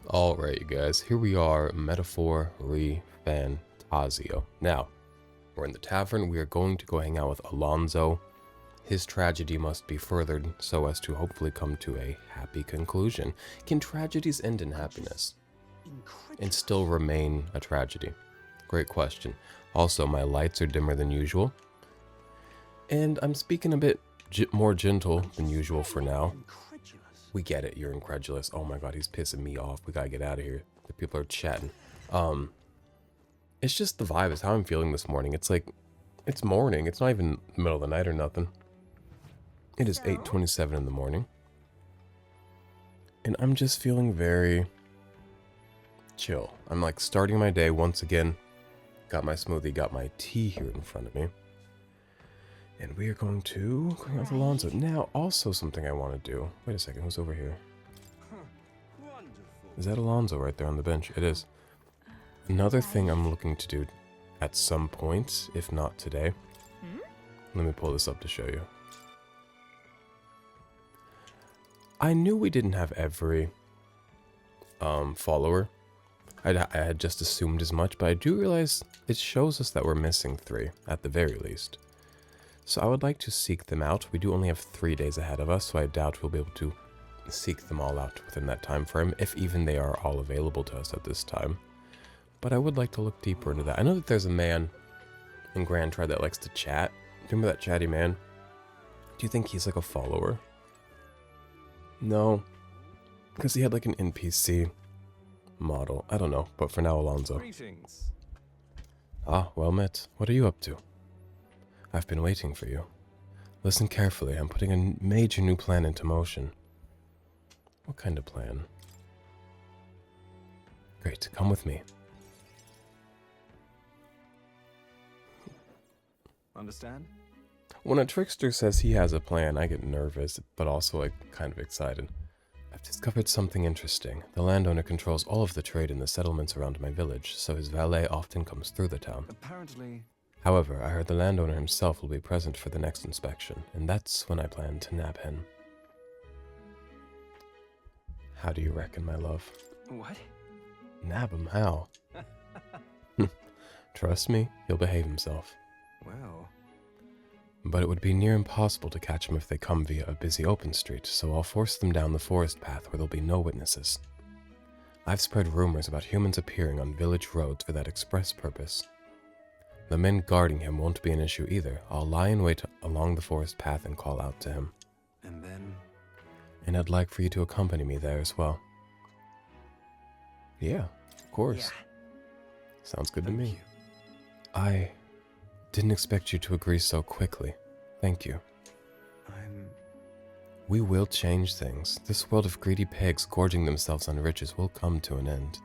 Alright, you guys, here we are, Metaphor ReFantazio. Now, we're in the tavern. We are going to go hang out with Alonzo. His tragedy must be furthered so as to hopefully come to a happy conclusion. Can tragedies end in happiness and still remain a tragedy? Great question. Also, my lights are dimmer than usual, and I'm speaking a bit more gentle than usual for now. We get it, you're incredulous. Oh my god, he's pissing me off. We gotta get out of here. The people are chatting. It's just the vibe, is how I'm feeling this morning. It's like, it's morning. It's not even the middle of the night or nothing. It is 8:27 in the morning. And I'm just feeling very chill. I'm like starting my day once again. Got my smoothie, got my tea here in front of me. And we are going out with Alonzo. Now, also something I want to do. Wait a second, who's over here? Is that Alonzo right there on the bench? It is. Another thing I'm looking to do at some point, if not today. Let me pull this up to show you. I knew we didn't have every follower. I had just assumed as much, but I do realize it shows us that we're missing 3, at the very least. So I would like to seek them out. We do only have 3 days ahead of us, so I doubt we'll be able to seek them all out within that time frame, if even they are all available to us at this time. But I would like to look deeper into that. I know that there's a man in Grand Tri that likes to chat. Remember that chatty man? Do you think he's like a follower? No, because he had like an NPC model. I don't know, but for now, Alonzo. Greetings. Ah, well met. What are you up to? I've been waiting for you. Listen carefully, I'm putting a major new plan into motion. What kind of plan? Great, come with me. Understand? When a trickster says he has a plan, I get nervous, but also like kind of excited. I've discovered something interesting. The landowner controls all of the trade in the settlements around my village, so his valet often comes through the town. Apparently. However, I heard the landowner himself will be present for the next inspection, and that's when I plan to nab him. How do you reckon, my love? What? Nab him? How? Trust me, he'll behave himself. Well. But it would be near impossible to catch him if they come via a busy open street, so I'll force them down the forest path where there'll be no witnesses. I've spread rumors about humans appearing on village roads for that express purpose. The men guarding him won't be an issue either. I'll lie in wait along the forest path and call out to him. And then? And I'd like for you to accompany me there as well. Yeah, of course. Yeah. Sounds good to Thank me. you. I didn't expect you to agree so quickly. Thank you. We will change things. This world of greedy pigs gorging themselves on riches will come to an end.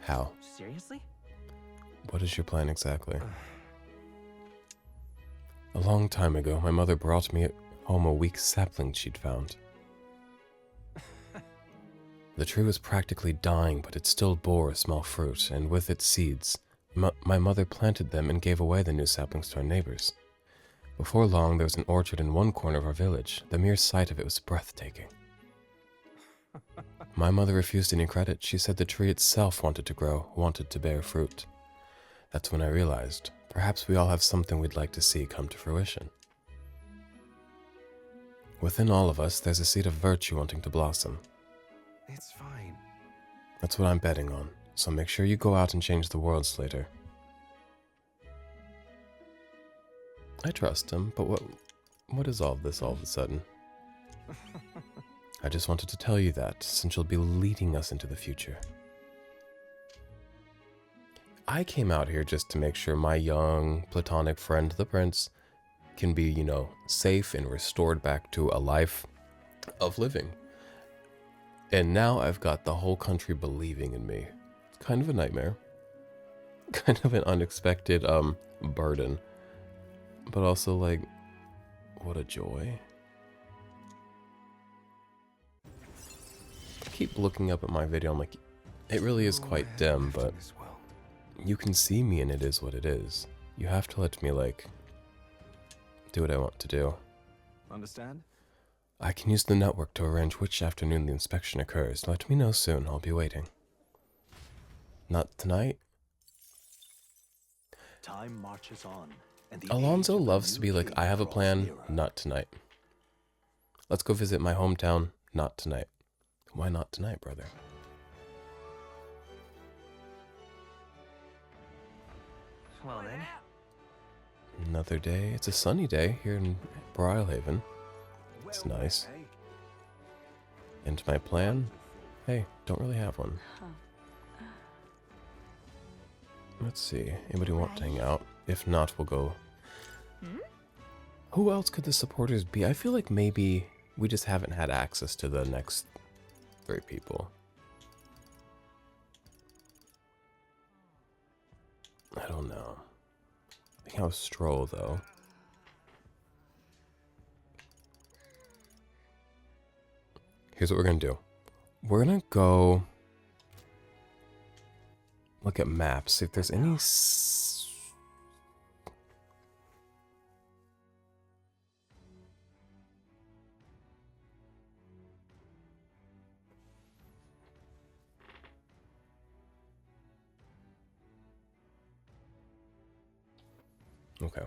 How? Seriously? What is your plan exactly? A long time ago, my mother brought me home a weak sapling she'd found. The tree was practically dying, but it still bore a small fruit, and with its seeds, my mother planted them and gave away the new saplings to our neighbors. Before long, there was an orchard in one corner of our village. The mere sight of it was breathtaking. My mother refused any credit. She said the tree itself wanted to grow, wanted to bear fruit. That's when I realized, perhaps we all have something we'd like to see come to fruition. Within all of us, there's a seed of virtue wanting to blossom. It's fine. That's what I'm betting on, so make sure you go out and change the world, Slater. I trust him, but what is all of this all of a sudden? I just wanted to tell you that, since you'll be leading us into the future. I came out here just to make sure my young, platonic friend, the prince, can be, you know, safe and restored back to a life of living. And now I've got the whole country believing in me. It's kind of a nightmare. Kind of an unexpected, burden. But also, like, what a joy. I keep looking up at my video, I'm like, it really is quite dim, but you can see me and it is what it is. You have to let me, like, do what I want to do. Understand? I can use the network to arrange which afternoon the inspection occurs. Let me know soon. I'll be waiting. Not tonight? Time marches on, and the Alonzo age of the loves to new be like, king I have a draws plan, nearer. not tonight. Let's go visit my hometown, not tonight. Why not tonight, brother? Well then, Another day. It's a sunny day here in Brilehaven. It's nice. And my plan? Hey, don't really have one. Let's see. Anybody want to hang out? If not, we'll go. Who else could the supporters be? I feel like maybe we just haven't had access to the next 3 people. I don't know. I think I'll stroll though. Here's what we're gonna do. We're gonna go look at maps, see if there's any okay.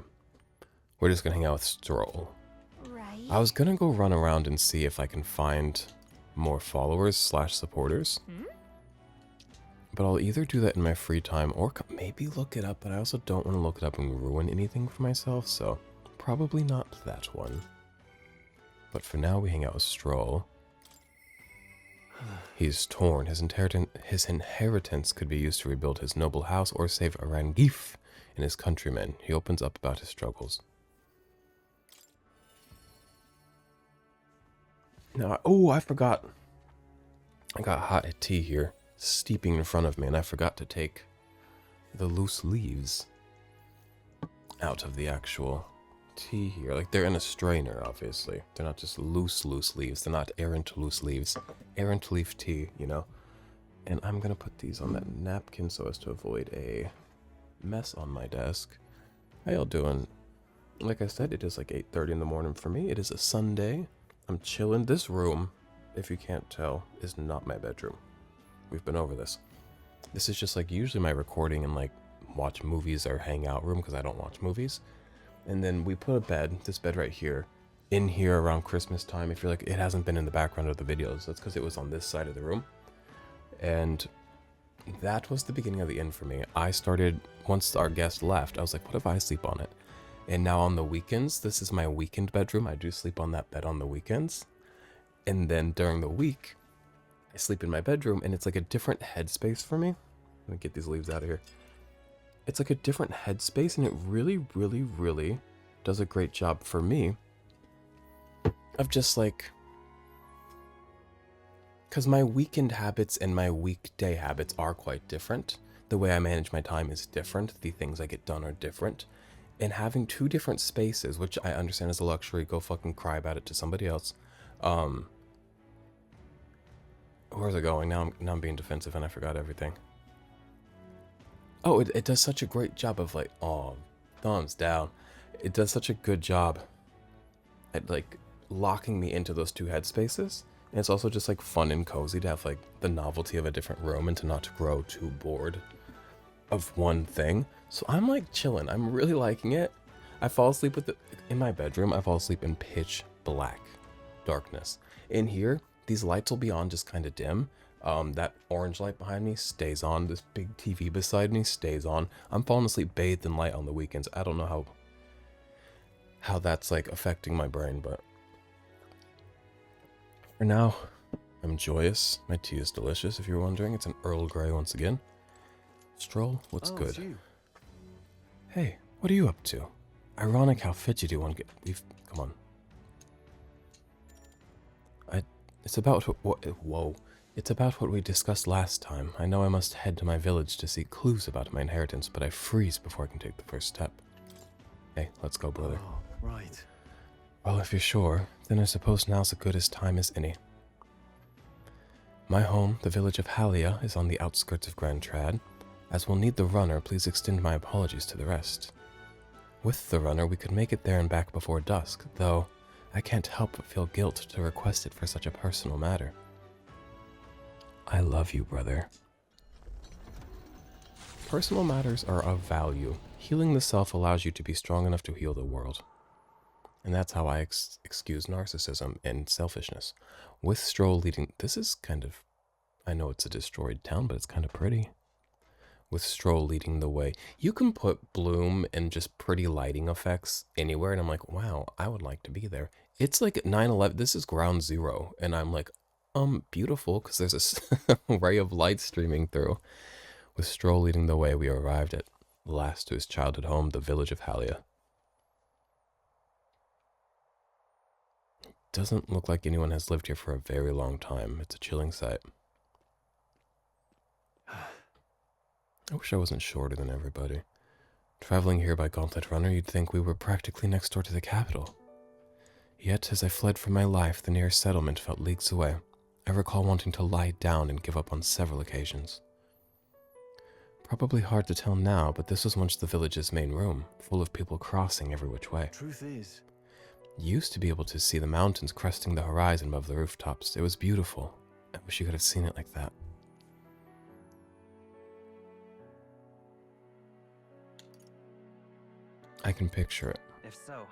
We're just gonna hang out with Stroll. Right. I was gonna go run around and see if I can find more followers / supporters. But I'll either do that in my free time or maybe look it up, but I also don't want to look it up and ruin anything for myself, so probably not that one. But for now, we hang out with Stroll. He's torn. His inheritance could be used to rebuild his noble house or save Arangif and his countrymen. He opens up about his struggles. Now, oh, I forgot. I got hot tea here, steeping in front of me, and I forgot to take the loose leaves out of the actual tea here. Like, they're in a strainer, obviously. They're not just loose leaves. They're not errant loose leaves. Errant leaf tea, you know? And I'm gonna put these on that napkin so as to avoid a mess on my desk. How y'all doing? Like I said, it is like 8:30 in the morning for me. It is a Sunday. I'm chilling. This room, if you can't tell, is not my bedroom. We've been over this. This is just like usually my recording and like watch movies or hang out room because I don't watch movies. And then we put a bed, this bed right here, in here around Christmas time. If you're like, it hasn't been in the background of the videos, that's because it was on this side of the room. And that was the beginning of the end for me. I started, once our guest left, I was like, what if I sleep on it? And now on the weekends, this is my weekend bedroom. I do sleep on that bed on the weekends. And then during the week, I sleep in my bedroom, and it's like a different headspace for me. Let me get these leaves out of here. It's like a different headspace, and it really does a great job for me of just like, because my weekend habits and my weekday habits are quite different. The way I manage my time is different. The things I get done are different. And having 2 different spaces, which I understand is a luxury, go fucking cry about it to somebody else. Where's it going? Now I'm being defensive and I forgot everything. Oh, it does such a great job of like, oh, thumbs down. It does such a good job at like locking me into those 2 headspaces. And it's also just like fun and cozy to have like the novelty of a different room and to not grow too bored of one thing. So I'm like chilling. I'm really liking it. I fall asleep in my bedroom. I fall asleep in pitch black darkness. In here, these lights will be on just kind of dim. That orange light behind me stays on. This big TV beside me stays on. I'm falling asleep bathed in light on the weekends. I don't know how that's like affecting my brain, but for now, I'm joyous. My tea is delicious, if you're wondering. It's an Earl Grey once again. Stroll, what's Oh, good? it's you. Hey, what are you up to? Ironic how fidgety one get. Come on. It's about what. Whoa. It's about what we discussed last time. I know I must head to my village to seek clues about my inheritance, but I freeze before I can take the first step. Hey, let's go, brother. Oh, right. Well, if you're sure, then I suppose now's as good a time as any. My home, the village of Halia, is on the outskirts of Grand Trad. As we'll need the runner, please extend my apologies to the rest. With the runner, we could make it there and back before dusk, though, I can't help but feel guilt to request it for such a personal matter. I love you, brother. Personal matters are of value. Healing the self allows you to be strong enough to heal the world. And that's how I excuse narcissism and selfishness. With Stroll leading... This is kind of... I know it's a destroyed town, but it's kind of pretty. With Stroll leading the way. You can put bloom and just pretty lighting effects anywhere, and I'm like, wow, I would like to be there. It's like 9/11. This is ground zero, and I'm like, beautiful, because there's a ray of light streaming through. With Stroll leading the way, we arrived at last to his childhood home, the village of Halia. Doesn't look like anyone has lived here for a very long time. It's a chilling sight. I wish I wasn't shorter than everybody. Traveling here by Gauntlet Runner, you'd think we were practically next door to the capital. Yet, as I fled for my life, the nearest settlement felt leagues away. I recall wanting to lie down and give up on several occasions. Probably hard to tell now, but this was once the village's main room, full of people crossing every which way. Truth is, You used to be able to see the mountains cresting the horizon above the rooftops. It was beautiful. I wish you could have seen it like that. I can picture it. If so,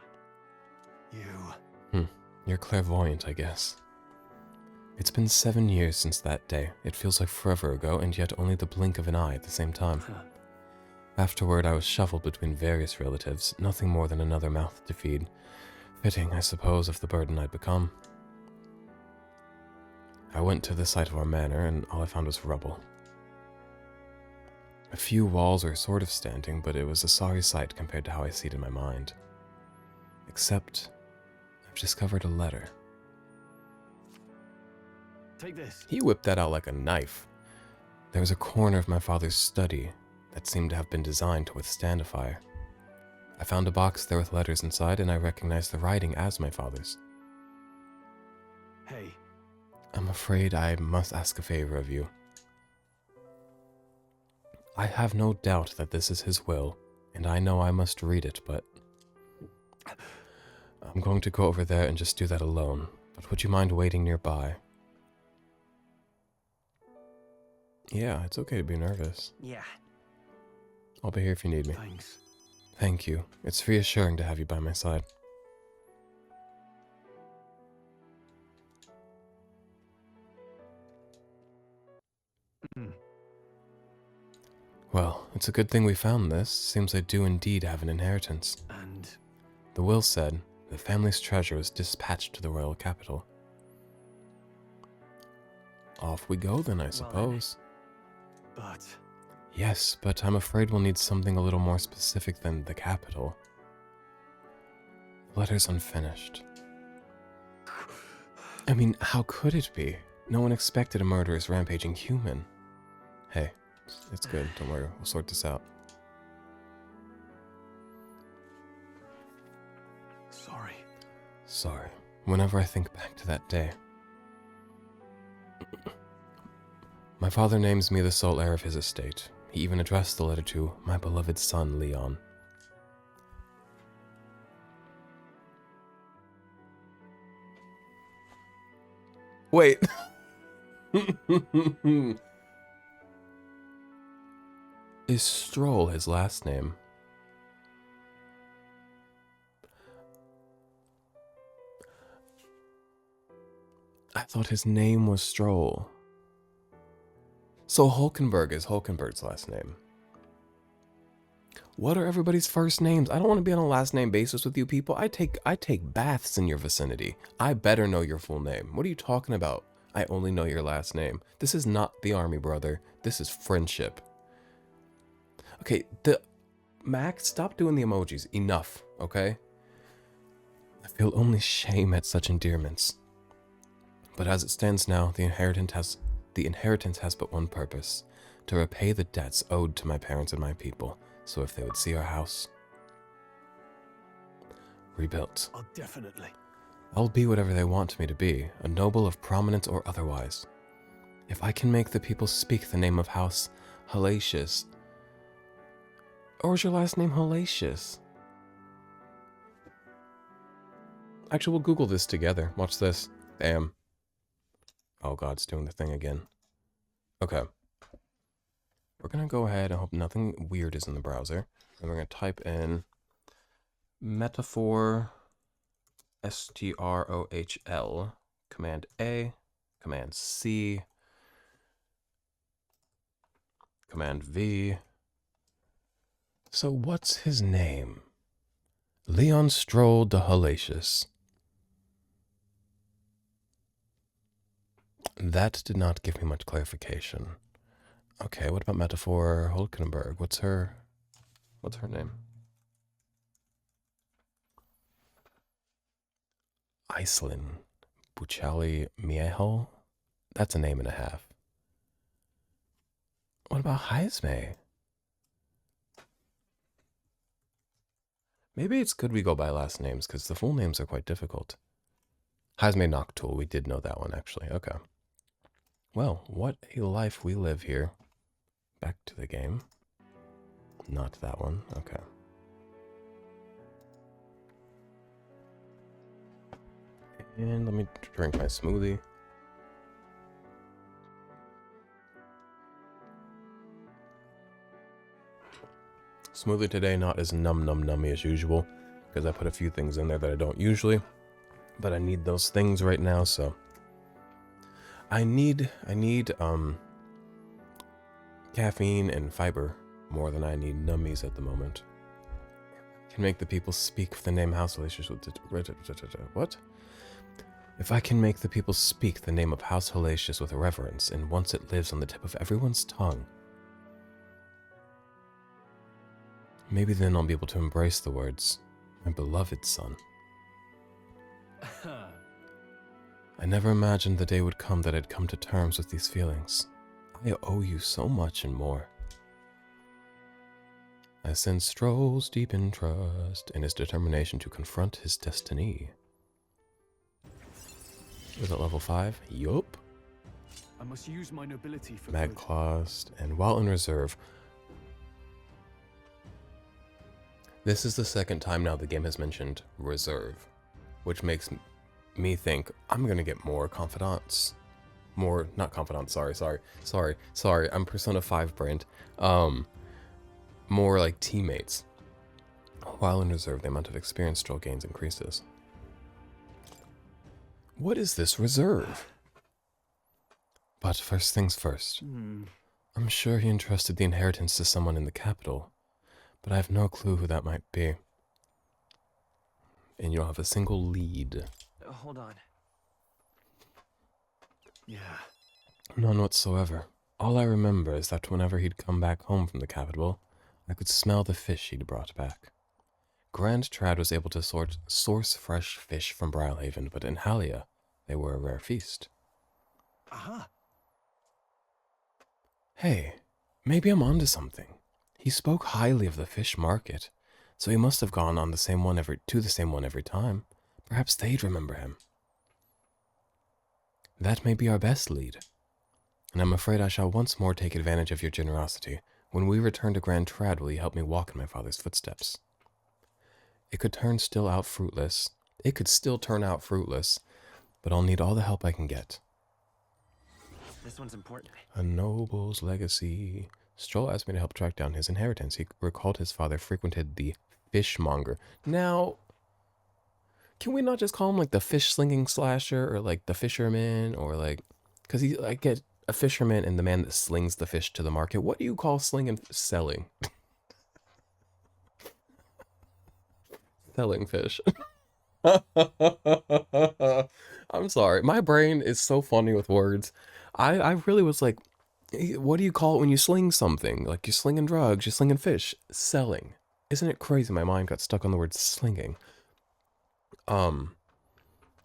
You're clairvoyant, I guess. It's been 7 years since that day. It feels like forever ago, and yet only the blink of an eye at the same time. Afterward, I was shuffled between various relatives, nothing more than another mouth to feed. Fitting, I suppose, of the burden I'd become. I went to the site of our manor, and all I found was rubble. A few walls were sort of standing, but it was a sorry sight compared to how I see it in my mind. Except, I've discovered a letter. take this. He whipped that out like a knife. There was a corner of my father's study that seemed to have been designed to withstand a fire. I found a box there with letters inside, and I recognized the writing as my father's. Hey, I'm afraid I must ask a favor of you. I have no doubt that this is his will, and I know I must read it, but I'm going to go over there and just do that alone. But would you mind waiting nearby? Yeah, it's okay to be nervous. yeah. I'll be here if you need me. thanks. Thank you. It's reassuring to have you by my side. Well, it's a good thing we found this. Seems I do indeed have an inheritance. And The will said the family's treasure was dispatched to the royal capital. Off we go then, I suppose. but Yes, but I'm afraid we'll need something a little more specific than the capital. The letter's unfinished. I mean, how could it be? No one expected a murderous, rampaging human. Hey, it's good. Don't worry. We'll sort this out. sorry. Sorry. Whenever I think back to that day. My father names me the sole heir of his estate. He even addressed the letter to my beloved son, Leon. Wait. Is Stroll his last name? I thought his name was Stroll. So Hulkenberg is Hulkenberg's last name. What are everybody's first names? I don't want to be on a last name basis with you people. I take baths in your vicinity. I better know your full name. What are you talking about? I only know your last name. This is not the army, brother. This is friendship. Okay, Max, stop doing the emojis. Enough, okay? I feel only shame at such endearments. But as it stands now, the inheritance has but one purpose: to repay the debts owed to my parents and my people. So if they would see our house rebuilt, Definitely. I'll be whatever they want me to be, a noble of prominence or otherwise. If I can make the people speak the name of House Halatius. Or is your last name Halatius? Actually, we'll Google this together. Watch this. Damn. Oh god, it's doing the thing again. Okay. We're gonna go ahead and hope nothing weird is in the browser. And we're gonna type in metaphor STROHL, Command A, Command C, Command V. So what's his name? Leon Stroll de Hellacious. That did not give me much clarification. Okay, what about Metaphor Hulkenberg? What's her name? Iceland. Buchali Miehel? That's a name and a half. What about Heisme? Maybe it's good we go by last names, because the full names are quite difficult. Heisme Noctul, we did know that one, actually. Okay. Well, what a life we live here. Back to the game. Not that one. Okay. And let me drink my smoothie. Smoothie today not as nummy as usual, because I put a few things in there that I don't usually, but I need those things right now, so I need caffeine and fiber more than I need nummies at the moment. Can make the people speak the name House Hellacious with what? If I can make the people speak the name of House Hellacious with reverence, and once it lives on the tip of everyone's tongue, maybe then I'll be able to embrace the words, my beloved son. I never imagined the day would come that I'd come to terms with these feelings. I owe you so much and more. I sense Stroll's deep in trust and his determination to confront his destiny. Was it level 5? Yup. I must use my nobility for Mag good. Claused, and while in reserve. This is the second time now the game has mentioned reserve, which makes me think I'm gonna get more confidants. More, not confidants, sorry, I'm Persona 5 brained. More like teammates. While in reserve, the amount of experience Stroll gains increases. What is this reserve? But first things first. I'm sure he entrusted the inheritance to someone in the capital, but I have no clue who that might be. And you don't have a single lead. Hold on. Yeah. None whatsoever. All I remember is that whenever he'd come back home from the capital, I could smell the fish he'd brought back. Grand Trad was able to source fresh fish from Brylehaven, but in Halia, they were a rare feast. Aha. Hey, maybe I'm onto something. He spoke highly of the fish market, so he must have gone on to the same one every time. Perhaps they'd remember him. That may be our best lead. And I'm afraid I shall once more take advantage of your generosity. When we return to Grand Trad, will you help me walk in my father's footsteps? It could still turn out fruitless, but I'll need all the help I can get. This one's important. A noble's legacy. Stroll asked me to help track down his inheritance. He recalled his father frequented the fishmonger. Now, can we not just call him like the fish slinging slasher or like the fisherman or like, because I get a fisherman and the man that slings the fish to the market. What do you call selling? Selling fish. I'm sorry. My brain is so funny with words. I really was like, what do you call it when you sling something? Like you're slinging drugs, you're slinging fish. Selling. Isn't it crazy? My mind got stuck on the word slinging.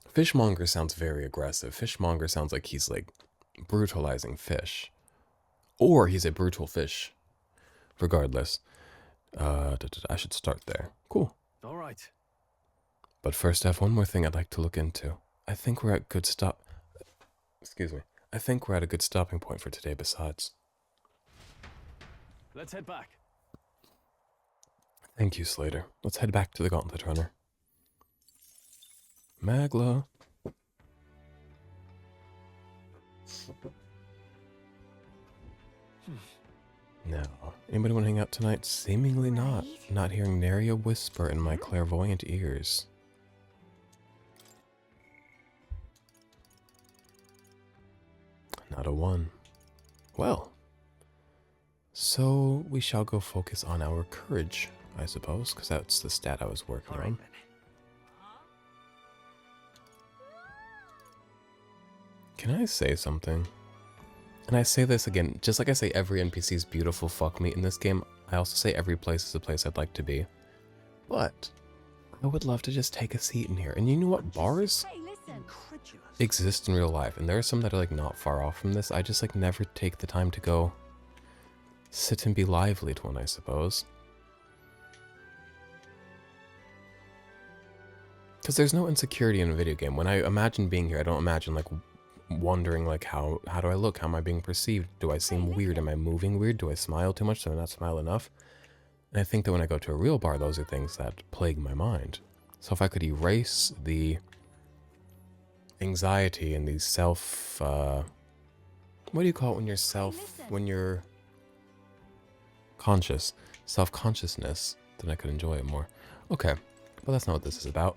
Fishmonger sounds very aggressive. Fishmonger sounds like he's like brutalizing fish. Or he's a brutal fish. Regardless. I should start there. Cool. All right. But first I have one more thing I'd like to look into. I think we're at I think we're at a good stopping point for today besides. Let's head back. Thank you, Slater. Let's head back to the Gauntlet Runner. Magla. Now, anybody want to hang out tonight? Seemingly not. Right. Not hearing nary a whisper in my clairvoyant ears. Not a one. Well, so we shall go focus on our courage, I suppose, because that's the stat I was working All right on. then. Can I say something? And I say this again, just like I say every NPC's beautiful fuck me in this game, I also say every place is a place I'd like to be. But I would love to just take a seat in here. And you know what? Bars Hey, listen. Incredulous. exist in real life, and there are some that are like not far off from this. I just like never take the time to go sit and be lively to one, I suppose. Because there's no insecurity in a video game. When I imagine being here, I don't imagine like wondering like how do I look? How am I being perceived? Do I seem weird? Am I moving weird? Do I smile too much? Do I not smile enough? And I think that when I go to a real bar, those are things that plague my mind. So if I could erase the anxiety and the self, what do you call it when you're when you're conscious, self-consciousness, then I could enjoy it more. Okay, but that's not what this is about.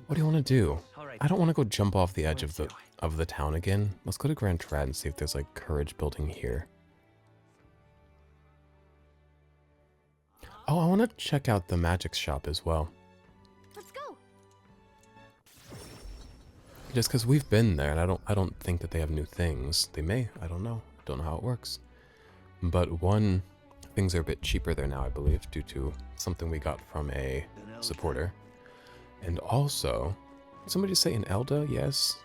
What do you want to do? All right. I don't want to go jump off the edge Let's of do it. the town again. Let's go to Grand Trad and see if there's like courage building here. Oh, I want to check out the magic shop as well. Let's go. Just because we've been there, and I don't think that they have new things. They may, I don't know. Don't know how it works. But one, things are a bit cheaper there now, I believe, due to something we got from a supporter. And also, somebody say an Elda? Yes.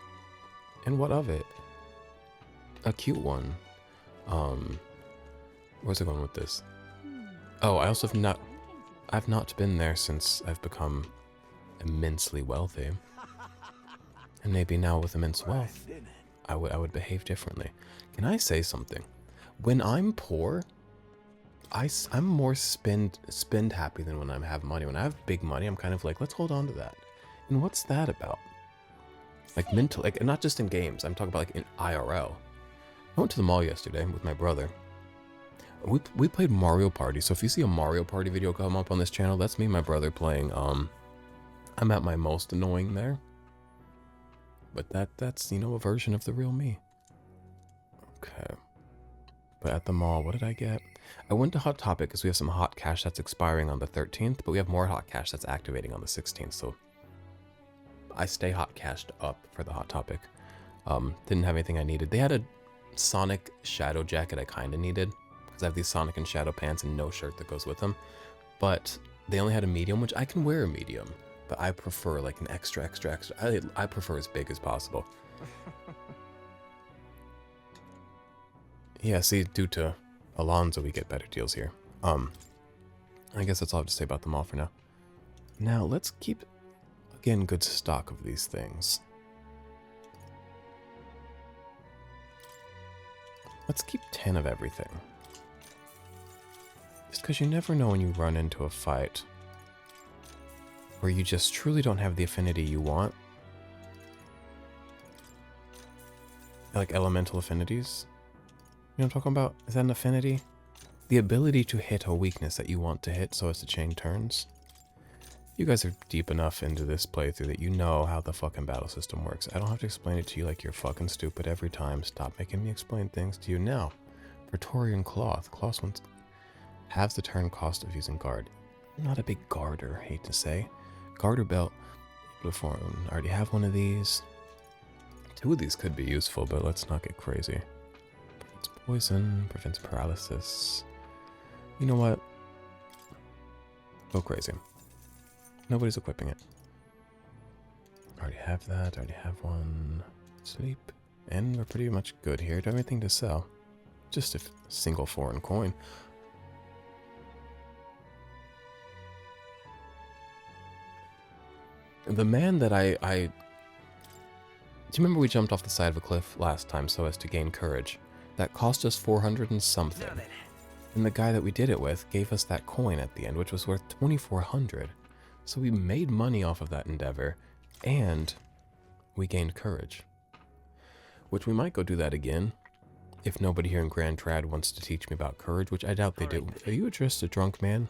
And what of it? A cute one. Where's it going with this? Oh, I also have I've not been there since I've become immensely wealthy. And maybe now with immense wealth, I would behave differently. Can I say something? When I'm poor, I'm more spend happy than when I have money. When I have big money, I'm kind of like, let's hold on to that. And what's that about? Like mental, like not just in games. I'm talking about like in IRL. I went to the mall yesterday with my brother. We played Mario Party. So if you see a Mario Party video come up on this channel, that's me and my brother playing. I'm at my most annoying there. But that's, you know, a version of the real me. Okay. But at the mall, what did I get? I went to Hot Topic because we have some hot cash that's expiring on the 13th, but we have more hot cash that's activating on the 16th, so I stay hot cashed up for the Hot Topic. Didn't have anything I needed. They had a Sonic Shadow jacket I kind of needed, because I have these Sonic and Shadow pants and no shirt that goes with them. But they only had a medium, which I can wear a medium, but I prefer like an extra. I prefer as big as possible. Yeah, see, due to Alonzo, we get better deals here. I guess that's all I have to say about them all for now. Now, let's keep, again, good stock of these things. Let's keep 10 of everything. Just because you never know when you run into a fight where you just truly don't have the affinity you want. Like elemental affinities. You know what I'm talking about? Is that an affinity? The ability to hit a weakness that you want to hit so as to chain turns. You guys are deep enough into this playthrough that you know how the fucking battle system works. I don't have to explain it to you like you're fucking stupid every time. Stop making me explain things to you now. Praetorian Cloth. Cloth ones halves the turn cost of using guard. I'm not a big guarder, hate to say. Garter belt. Before I already have one of these. 2 of these could be useful, but let's not get crazy. Prevents poison, prevents paralysis. You know what? Go crazy. Nobody's equipping it. Already have that, already have one. Sleep. And we're pretty much good here. Do I have anything to sell? Just a single foreign coin. The man that I... Do you remember we jumped off the side of a cliff last time so as to gain courage? That cost us 400 and something. Now then. And the guy that we did it with gave us that coin at the end, which was worth 2,400. So we made money off of that endeavor, and we gained courage. Which we might go do that again. If nobody here in Grand Trad wants to teach me about courage, which I doubt they do. Are you just a drunk man?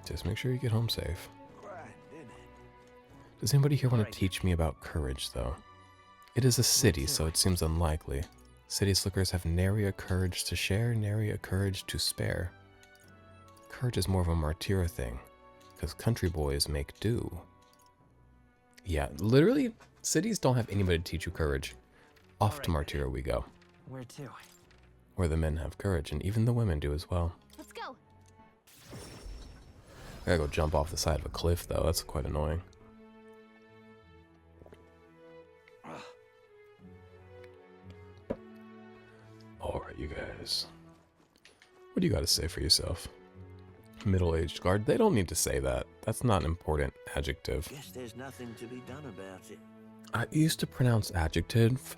Just make sure you get home safe. Does anybody here want to teach me about courage, though? It is a city, so it seems unlikely. City slickers have nary a courage to share, nary a courage to spare. Courage is more of a martyra thing, because country boys make do. Yeah, literally, cities don't have anybody to teach you courage. Off to martyra we go. Where to? Where the men have courage, and even the women do as well. Let's go. I gotta go jump off the side of a cliff, though. That's quite annoying. Alright, you guys. What do you gotta say for yourself? Middle-aged guard? They don't need to say that. That's not an important adjective. Guess there's nothing to be done about it. I used to pronounce adjective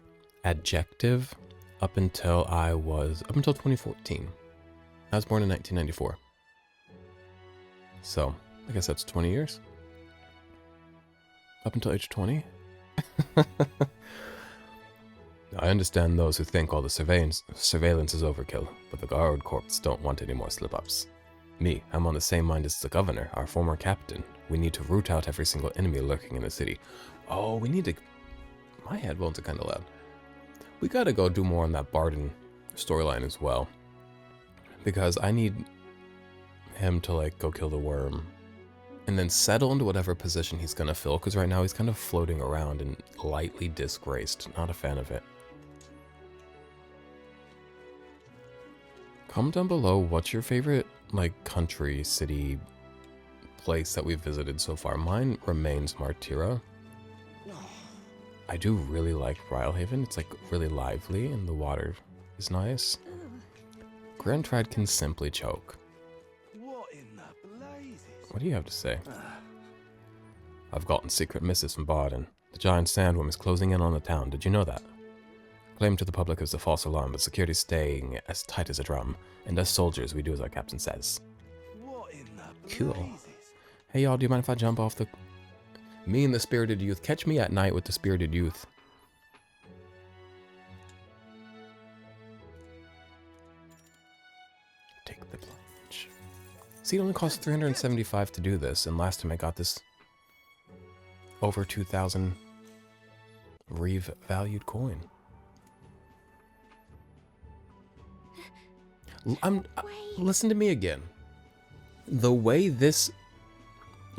up until 2014. I was born in 1994. So, I guess that's 20 years. Up until age 20. I understand those who think all the surveillance is overkill, but the guard corps don't want any more slip-ups. Me, I'm on the same mind as the governor, our former captain. We need to root out every single enemy lurking in the city. Oh, we need to... My headphones are kind of loud. We gotta go do more on that Barden storyline as well. Because I need him to, like, go kill the worm. And then settle into whatever position he's gonna fill, because right now he's kind of floating around and lightly disgraced. Not a fan of it. Comment down below, what's your favorite, like, country, city, place that we've visited so far? Mine remains Martyra. I do really like Brylehaven. It's, like, really lively, and the water is nice. Grand Trad can simply choke. What in the blazes? What do you have to say? I've gotten secret missives from Barden. The giant sandworm is closing in on the town. Did you know that? Claim to the public is a false alarm, but security's staying as tight as a drum. And as soldiers, we do as our captain says. What in the Cool. blazes? Hey y'all, do you mind if I jump off the... Me and the spirited youth. Catch me at night with the spirited youth. Take the plunge. See, it only costs 375 to do this, and last time I got this over 2,000 valued coin. Listen to me again. The way this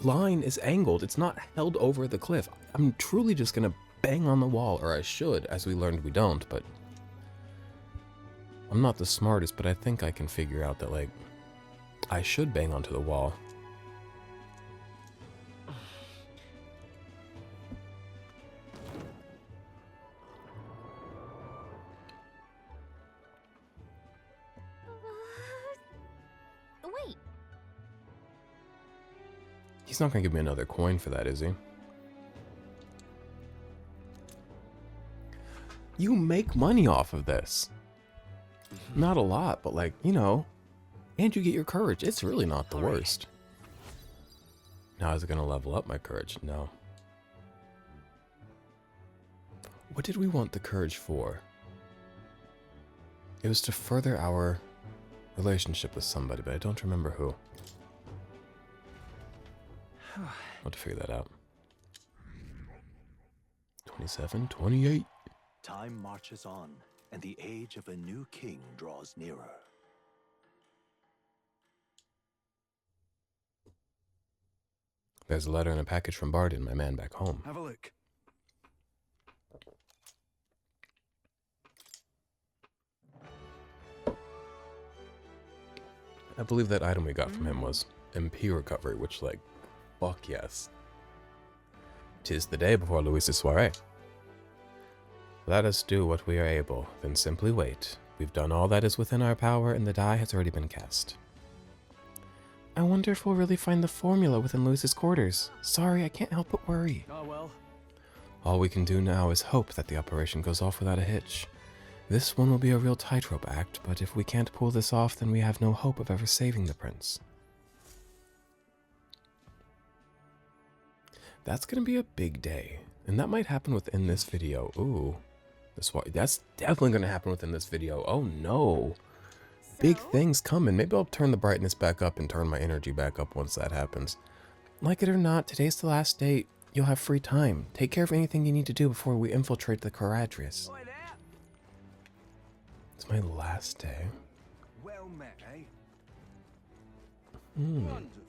line is angled, it's not held over the cliff. I'm truly just gonna bang on the wall, or I should, as we learned we don't, but I'm not the smartest, but I think I can figure out that, like, I should bang onto the wall. Wait. He's not gonna give me another coin for that, is he? You make money off of this. Not a lot, but, like, you know, and you get your courage. It's really not the worst. Now, is it gonna level up my courage? No. What did we want the courage for? It was to further our relationship with somebody, but I don't remember who. I'll have to figure that out. 27, 28. Time marches on, and the age of a new king draws nearer. There's a letter and a package from Barden, my man back home. Have a look. I believe that item we got from him was MP recovery, which, like, fuck yes. 'Tis the day before Louisa's soiree. Let us do what we are able, then simply wait. We've done all that is within our power, and the die has already been cast. I wonder if we'll really find the formula within Louisa's quarters. Sorry, I can't help but worry. Oh well. All we can do now is hope that the operation goes off without a hitch. This one will be a real tightrope act, but if we can't pull this off, then we have no hope of ever saving the prince. That's gonna be a big day. And that might happen within this video. Ooh. That's definitely gonna happen within this video. Oh no. Big things coming. Maybe I'll turn the brightness back up and turn my energy back up once that happens. Like it or not, today's the last day. You'll have free time. Take care of anything you need to do before we infiltrate the Caradrius. It's my last day. Well met, eh?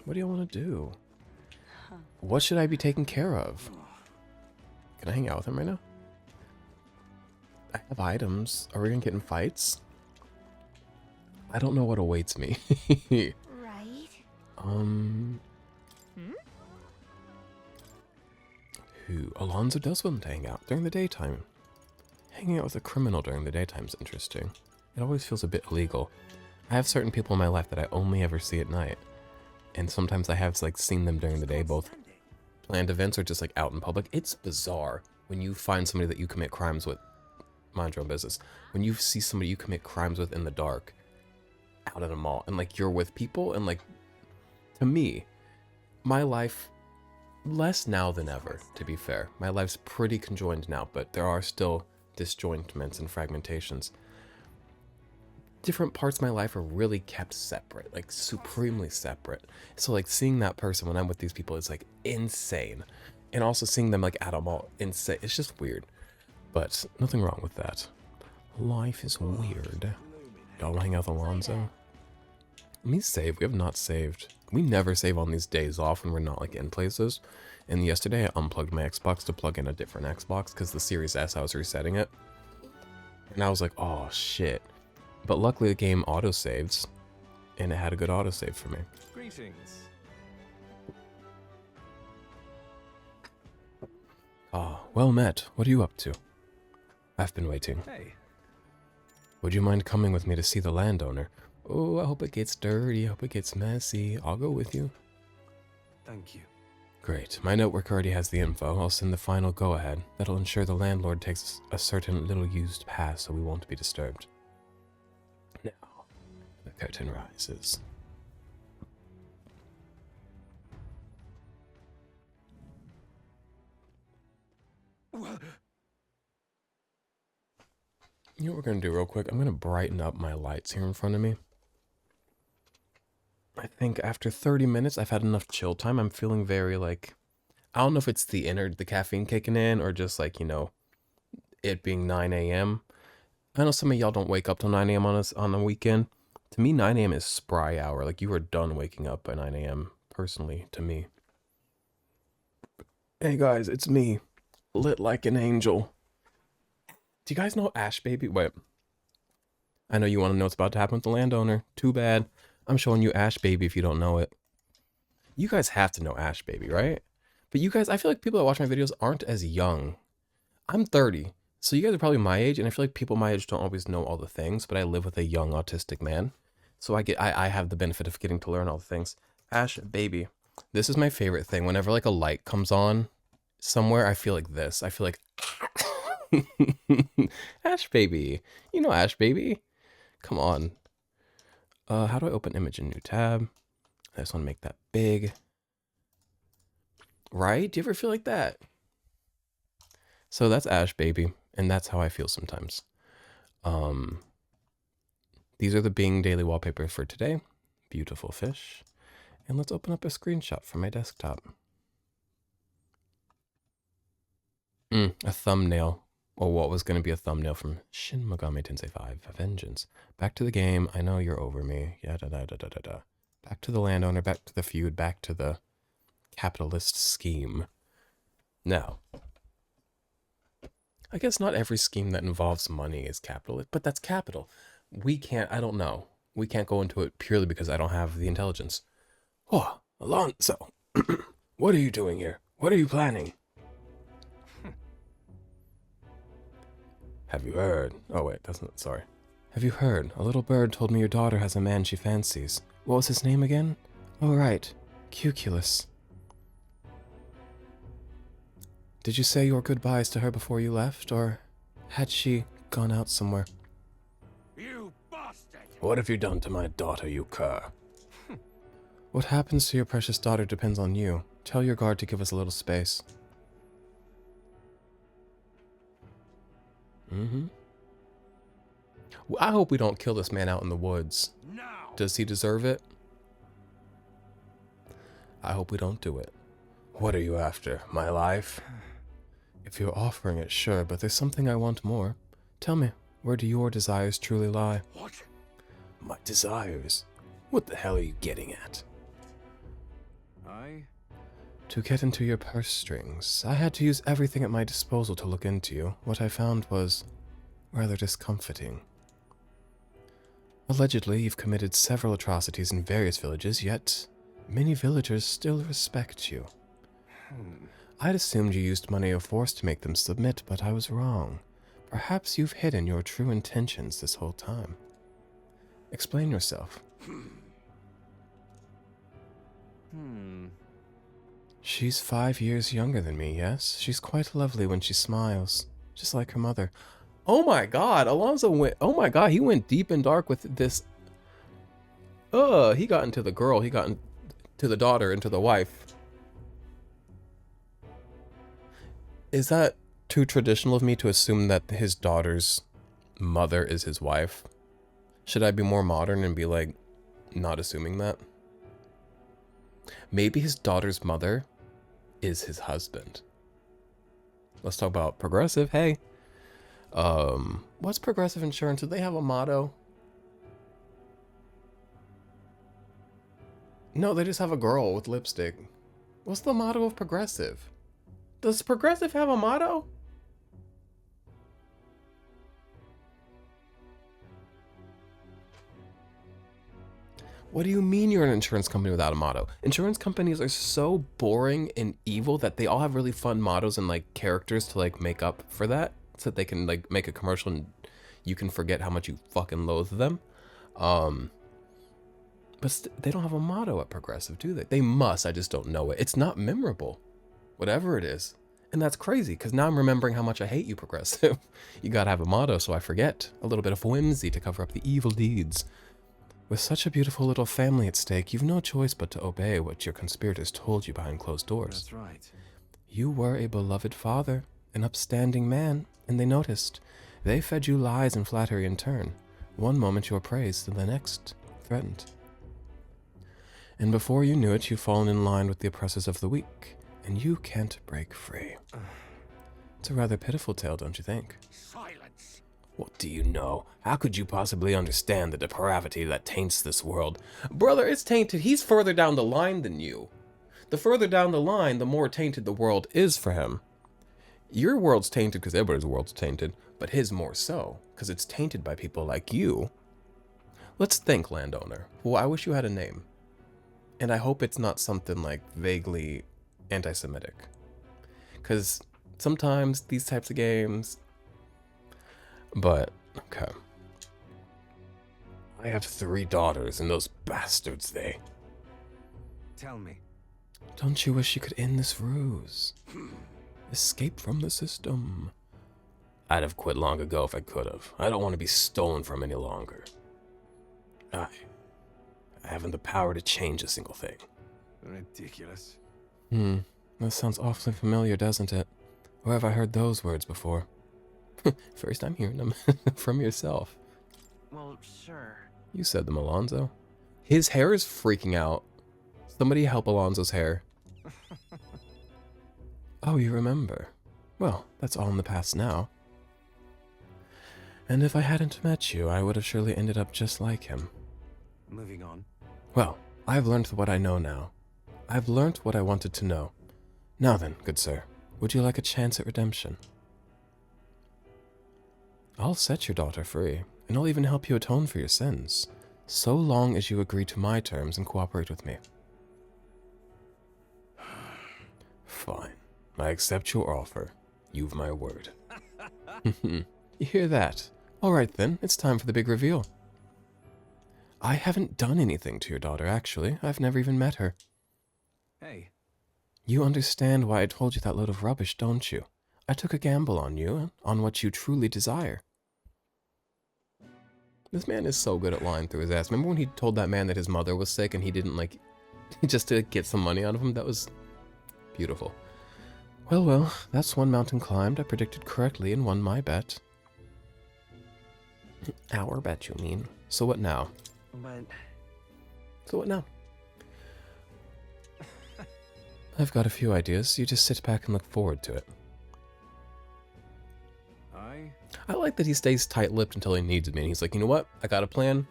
What do you want to do? What should I be taking care of? Can I hang out with him right now? I have items. Are we gonna get in fights? I don't know what awaits me. Right? Who? Alonzo does want to hang out during the daytime. Hanging out with a criminal during the daytime is interesting. It always feels a bit illegal. I have certain people in my life that I only ever see at night. And sometimes I have like seen them during the day, both planned events or just like out in public. It's bizarre when you find somebody that you commit crimes with. Mind your own business. When you see somebody you commit crimes with in the dark, out at a mall, and like you're with people, and like, to me, my life, less now than ever, to be fair. My life's pretty conjoined now, but there are still disjointments and fragmentations. Different parts of my life are really kept separate, like supremely separate. So like seeing that person when I'm with these people is like insane. And also seeing them like at a mall, insane. It's just weird. But nothing wrong with that. Life is weird. Y'all wanna hang out with Alonzo? Let me save. We have not saved. We never save on these days off when we're not like in places. And yesterday I unplugged my Xbox to plug in a different Xbox because the Series S, I was resetting it. And I was like, oh shit. But luckily the game auto-saves. And it had a good autosave for me. Greetings. Ah, well met. What are you up to? I've been waiting. Hey. Would you mind coming with me to see the landowner? Oh, I hope it gets dirty. I hope it gets messy. I'll go with you. Thank you. Great. My network already has the info. I'll send the final go-ahead. That'll ensure the landlord takes a certain little used pass so we won't be disturbed. Now, the curtain rises. You know what we're going to do real quick? I'm going to brighten up my lights here in front of me. I think after 30 minutes, I've had enough chill time. I'm feeling very like, I don't know if it's the caffeine kicking in or just like, you know, it being 9 a.m. I know some of y'all don't wake up till 9 a.m. on a weekend. To me, 9 a.m. is spry hour. Like you are done waking up by 9 a.m. personally to me. Hey guys, it's me. Lit like an angel. Do you guys know Ash Baby? Wait. I know you want to know what's about to happen with the landowner. Too bad. I'm showing you Ash Baby if you don't know it. You guys have to know Ash Baby, right? But you guys, I feel like people that watch my videos aren't as young. I'm 30, so you guys are probably my age, and I feel like people my age don't always know all the things, but I live with a young autistic man. So I have the benefit of getting to learn all the things. Ash Baby. This is my favorite thing. Whenever like a light comes on somewhere, I feel like this. I feel like Ash Baby. You know Ash Baby. Come on. How do I open image in new tab? I just want to make that big. Right? Do you ever feel like that? So that's Ash Baby, and that's how I feel sometimes. These are the Bing daily wallpapers for today. Beautiful fish. And let's open up a screenshot from my desktop. A thumbnail. Or what was going to be a thumbnail from Shin Megami Tensei 5 Vengeance. Back to the game. I know you're over me. Yeah, da da da da da da. Back to the landowner, back to the feud, back to the capitalist scheme. Now, I guess not every scheme that involves money is capitalist, but that's capital. We can't, I don't know. We can't go into it purely because I don't have the intelligence. Oh, Alonzo, what are you doing here? What are you planning? Have you heard? Oh wait, that's not, sorry. Have you heard? A little bird told me your daughter has a man she fancies. What was his name again? Oh right, Cuculus. Did you say your goodbyes to her before you left, or had she gone out somewhere? You bastard! What have you done to my daughter, you cur? What happens to your precious daughter depends on you. Tell your guard to give us a little space. I hope we don't kill this man out in the woods. Now! Does he deserve it? I hope we don't do it. What are you after? My life? If you're offering it, sure, but there's something I want more. Tell me, where do your desires truly lie? What? My desires? What the hell are you getting at? To get into your purse strings, I had to use everything at my disposal to look into you. What I found was rather discomforting. Allegedly, you've committed several atrocities in various villages, yet many villagers still respect you. I'd assumed you used money or force to make them submit, but I was wrong. Perhaps you've hidden your true intentions this whole time. Explain yourself. She's 5 years younger than me, yes? She's quite lovely when she smiles, just like her mother. Oh my god, Alonso went... Oh my god, he went deep and dark with this... He got into the girl, he got into the daughter, into the wife. Is that too traditional of me to assume that his daughter's mother is his wife? Should I be more modern and be like, not assuming that? Maybe his daughter's mother is his husband. Let's talk about progressive. Hey, what's Progressive Insurance? Do they have a motto? No, they just have a girl with lipstick. What's the motto of Progressive? Does Progressive have a motto? What do you mean you're an insurance company without a motto? Insurance companies are so boring and evil that they all have really fun mottos and like characters to like make up for that, so that they can like make a commercial and you can forget how much you fucking loathe them. But they don't have a motto at Progressive, do they? They must, I just don't know it. It's not memorable, whatever it is. And that's crazy, because now I'm remembering how much I hate you, Progressive. You gotta have a motto so I forget. A little bit of whimsy to cover up the evil deeds. With such a beautiful little family at stake, you've no choice but to obey what your conspirators told you behind closed doors. That's right. You were a beloved father, an upstanding man, and they noticed. They fed you lies and flattery in turn. One moment you were praised, and the next, threatened. And before you knew it, you've fallen in line with the oppressors of the weak, and you can't break free. It's a rather pitiful tale, don't you think? Silence! What do you know? How could you possibly understand the depravity that taints this world? Brother, it's tainted. He's further down the line than you. The further down the line, the more tainted the world is for him. Your world's tainted because everybody's world's tainted, but his more so, because it's tainted by people like you. Let's think, landowner. Well, I wish you had a name. And I hope it's not something like vaguely anti-Semitic. Because sometimes these types of games... But, okay. I have 3 daughters, and those bastards, they... Tell me. Don't you wish you could end this ruse? Escape from the system. I'd have quit long ago if I could have. I don't want to be stolen from any longer. I haven't the power to change a single thing. Ridiculous. That sounds awfully familiar, doesn't it? Where have I heard those words before? First I'm hearing them from yourself. Well, sure. You said them, Alonzo. His hair is freaking out. Somebody help Alonzo's hair. Oh, you remember. Well, that's all in the past now. And if I hadn't met you, I would have surely ended up just like him. Moving on. Well, I've learned what I know now. I've learned what I wanted to know. Now then, good sir, would you like a chance at redemption? I'll set your daughter free, and I'll even help you atone for your sins, so long as you agree to my terms and cooperate with me. Fine. I accept your offer. You've my word. You hear that? All right then, it's time for the big reveal. I haven't done anything to your daughter, actually. I've never even met her. Hey. You understand why I told you that load of rubbish, don't you? I took a gamble on you, on what you truly desire. This man is so good at lying through his ass. Remember when he told that man that his mother was sick and he didn't, like, just to get some money out of him? That was Beautiful. Well, well, that's one mountain climbed. I predicted correctly and won my bet. Our bet, you mean? So what now? But So what now? I've got a few ideas. You just sit back and look forward to it. I like that he stays tight-lipped until he needs me. And he's like, you know what? I got a plan.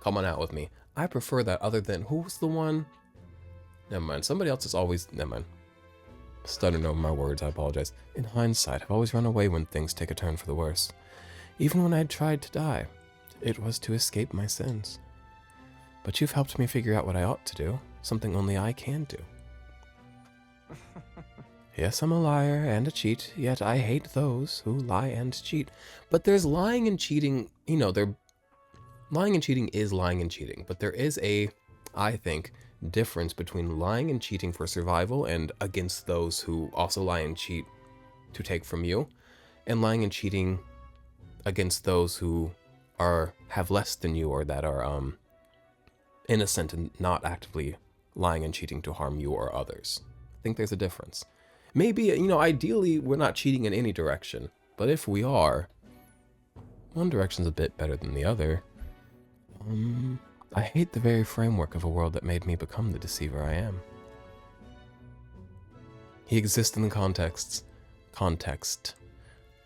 Come on out with me. I prefer that other than... Who was the one? Never mind. Somebody else is always... Never mind. Stuttering over my words. I apologize. In hindsight, I've always run away when things take a turn for the worse. Even when I tried to die, it was to escape my sins. But you've helped me figure out what I ought to do. Something only I can do. Yes, I'm a liar and a cheat, yet I hate those who lie and cheat. But there's lying and cheating, you know, lying and cheating is lying and cheating, but there is a, I think, difference between lying and cheating for survival and against those who also lie and cheat to take from you, and lying and cheating against those who have less than you or that are innocent and not actively lying and cheating to harm you or others. I think there's a difference. Maybe, you know, ideally we're not cheating in any direction, but if we are, one direction's a bit better than the other. I hate the very framework of a world that made me become the deceiver I am. He exists in the context.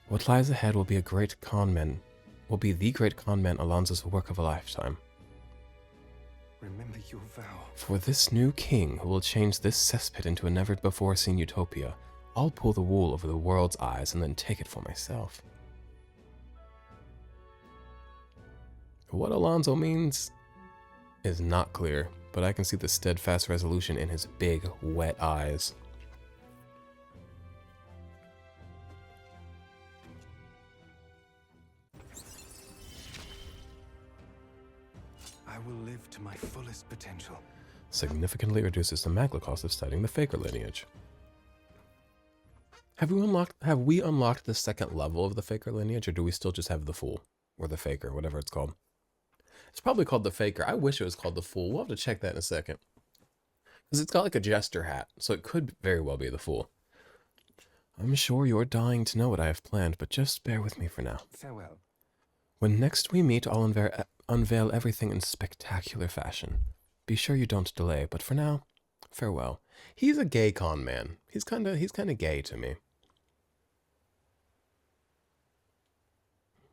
What lies ahead will be the great con man Alonso's work of a lifetime. remember your vow. For this new king who will change this cesspit into a never-before-seen utopia, I'll pull the wool over the world's eyes and then take it for myself. What Alonso means is not clear, but I can see the steadfast resolution in his big, wet eyes. I will live to my fullest potential. Significantly reduces the magna cost of studying the Faker lineage. Have we unlocked the second level of the Faker lineage, or do we still just have the Fool? Or the Faker, whatever it's called. It's probably called the Faker. I wish it was called the Fool. We'll have to check that in a second. Because it's got like a jester hat, so it could very well be the Fool. I'm sure you're dying to know what I have planned, but just bear with me for now. Farewell. When next we meet, I'll unveil everything in spectacular fashion. Be sure you don't delay, but for now, farewell. He's a gay con man. He's kind of gay to me.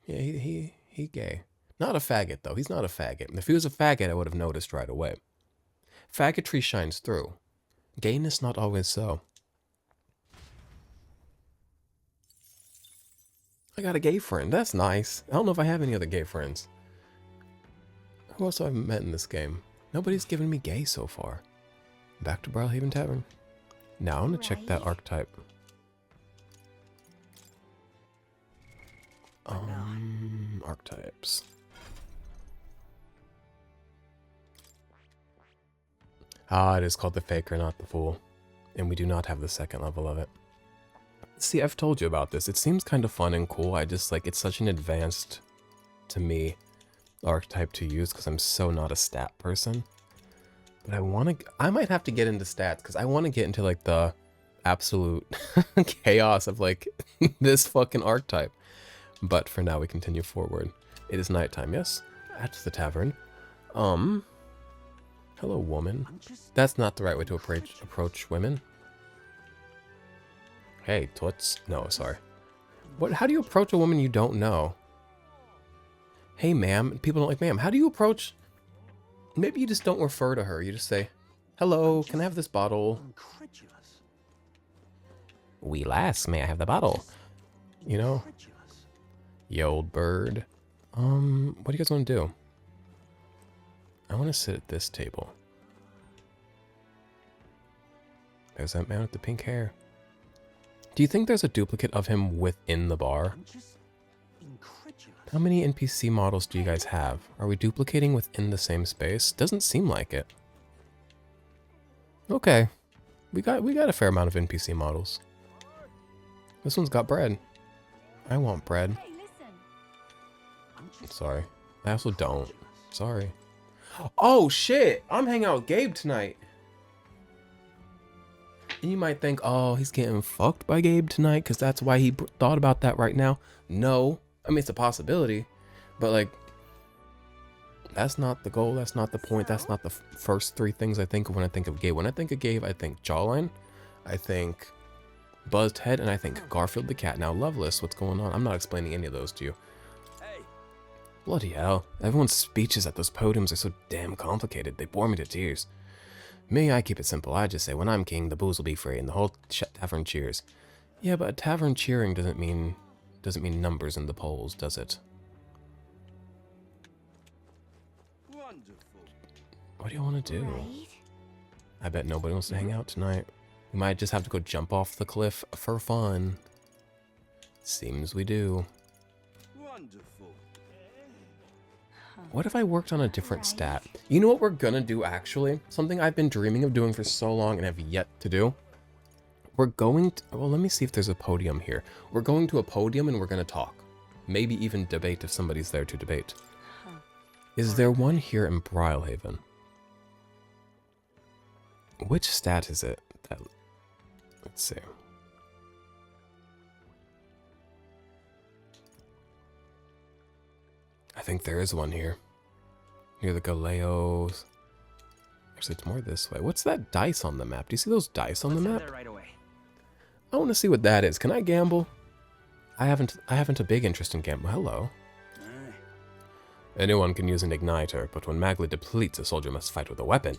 Yeah, he gay. Not a faggot though. He's not a faggot. If he was a faggot, I would have noticed right away. Faggotry shines through. Gayness not always so. I got a gay friend. That's nice. I don't know if I have any other gay friends. Who else have I met in this game? Nobody's given me gay so far. Back to Brawlhaven Tavern. Now I want to check that archetype. Archetypes. Ah, it is called the Faker, not the Fool. And we do not have the second level of it. See, I've told you about this. It seems kind of fun and cool. I just like, it's such an advanced, to me, archetype to use because I'm so not a stat person. But I might have to get into stats because I want to get into like the absolute chaos of like this fucking archetype. But for now, we continue forward. It is nighttime, yes? At the tavern. Hello, woman. That's not the right way to approach women. Hey, toots. No, sorry. What? How do you approach a woman you don't know? Hey, ma'am. People don't like ma'am. How do you approach... Maybe you just don't refer to her. You just say, hello, can I have this bottle? Wee lass, may I have the bottle? You know? You old bird. What do you guys want to do? I want to sit at this table. There's that man with the pink hair. Do you think there's a duplicate of him within the bar? How many NPC models do you guys have? Are we duplicating within the same space? Doesn't seem like it. Okay. We got a fair amount of NPC models. This one's got bread. I want bread. Hey, listen. Sorry. I also don't. Sorry. Oh shit! I'm hanging out with Gabe tonight. And you might think, oh, he's getting fucked by Gabe tonight because that's why he thought about that right now. No. I mean, it's a possibility. But, like, that's not the goal. That's not the point. That's not the first three things I think of when I think of Gabe. When I think of Gabe, I think jawline, I think buzzed head, and I think Garfield the cat. Now, Loveless, what's going on? I'm not explaining any of those to you. Bloody hell. Everyone's speeches at those podiums are so damn complicated. They bore me to tears. Me, I keep it simple. I just say, when I'm king, the booze will be free, and the whole tavern cheers. Yeah, but a tavern cheering doesn't mean numbers in the polls, does it? What do you want to do? Right? I bet nobody wants to hang out tonight. We might just have to go jump off the cliff for fun. Seems we do. What if I worked on a different stat? You know what we're gonna do, actually? Something I've been dreaming of doing for so long and have yet to do. We're going to... Well, let me see if there's a podium here. We're going to a podium and we're gonna talk. Maybe even debate if somebody's there to debate. Is there one here in Brylehaven? Which stat is it? Let's see. I think there is one here. Near the Galeos. Actually, it's more this way. What's that dice on the map? Do you see those dice on the map? Right away. I want to see what that is. Can I gamble? I haven't a big interest in gamble. Hello. Anyone can use an igniter, but when Magla depletes, a soldier must fight with a weapon.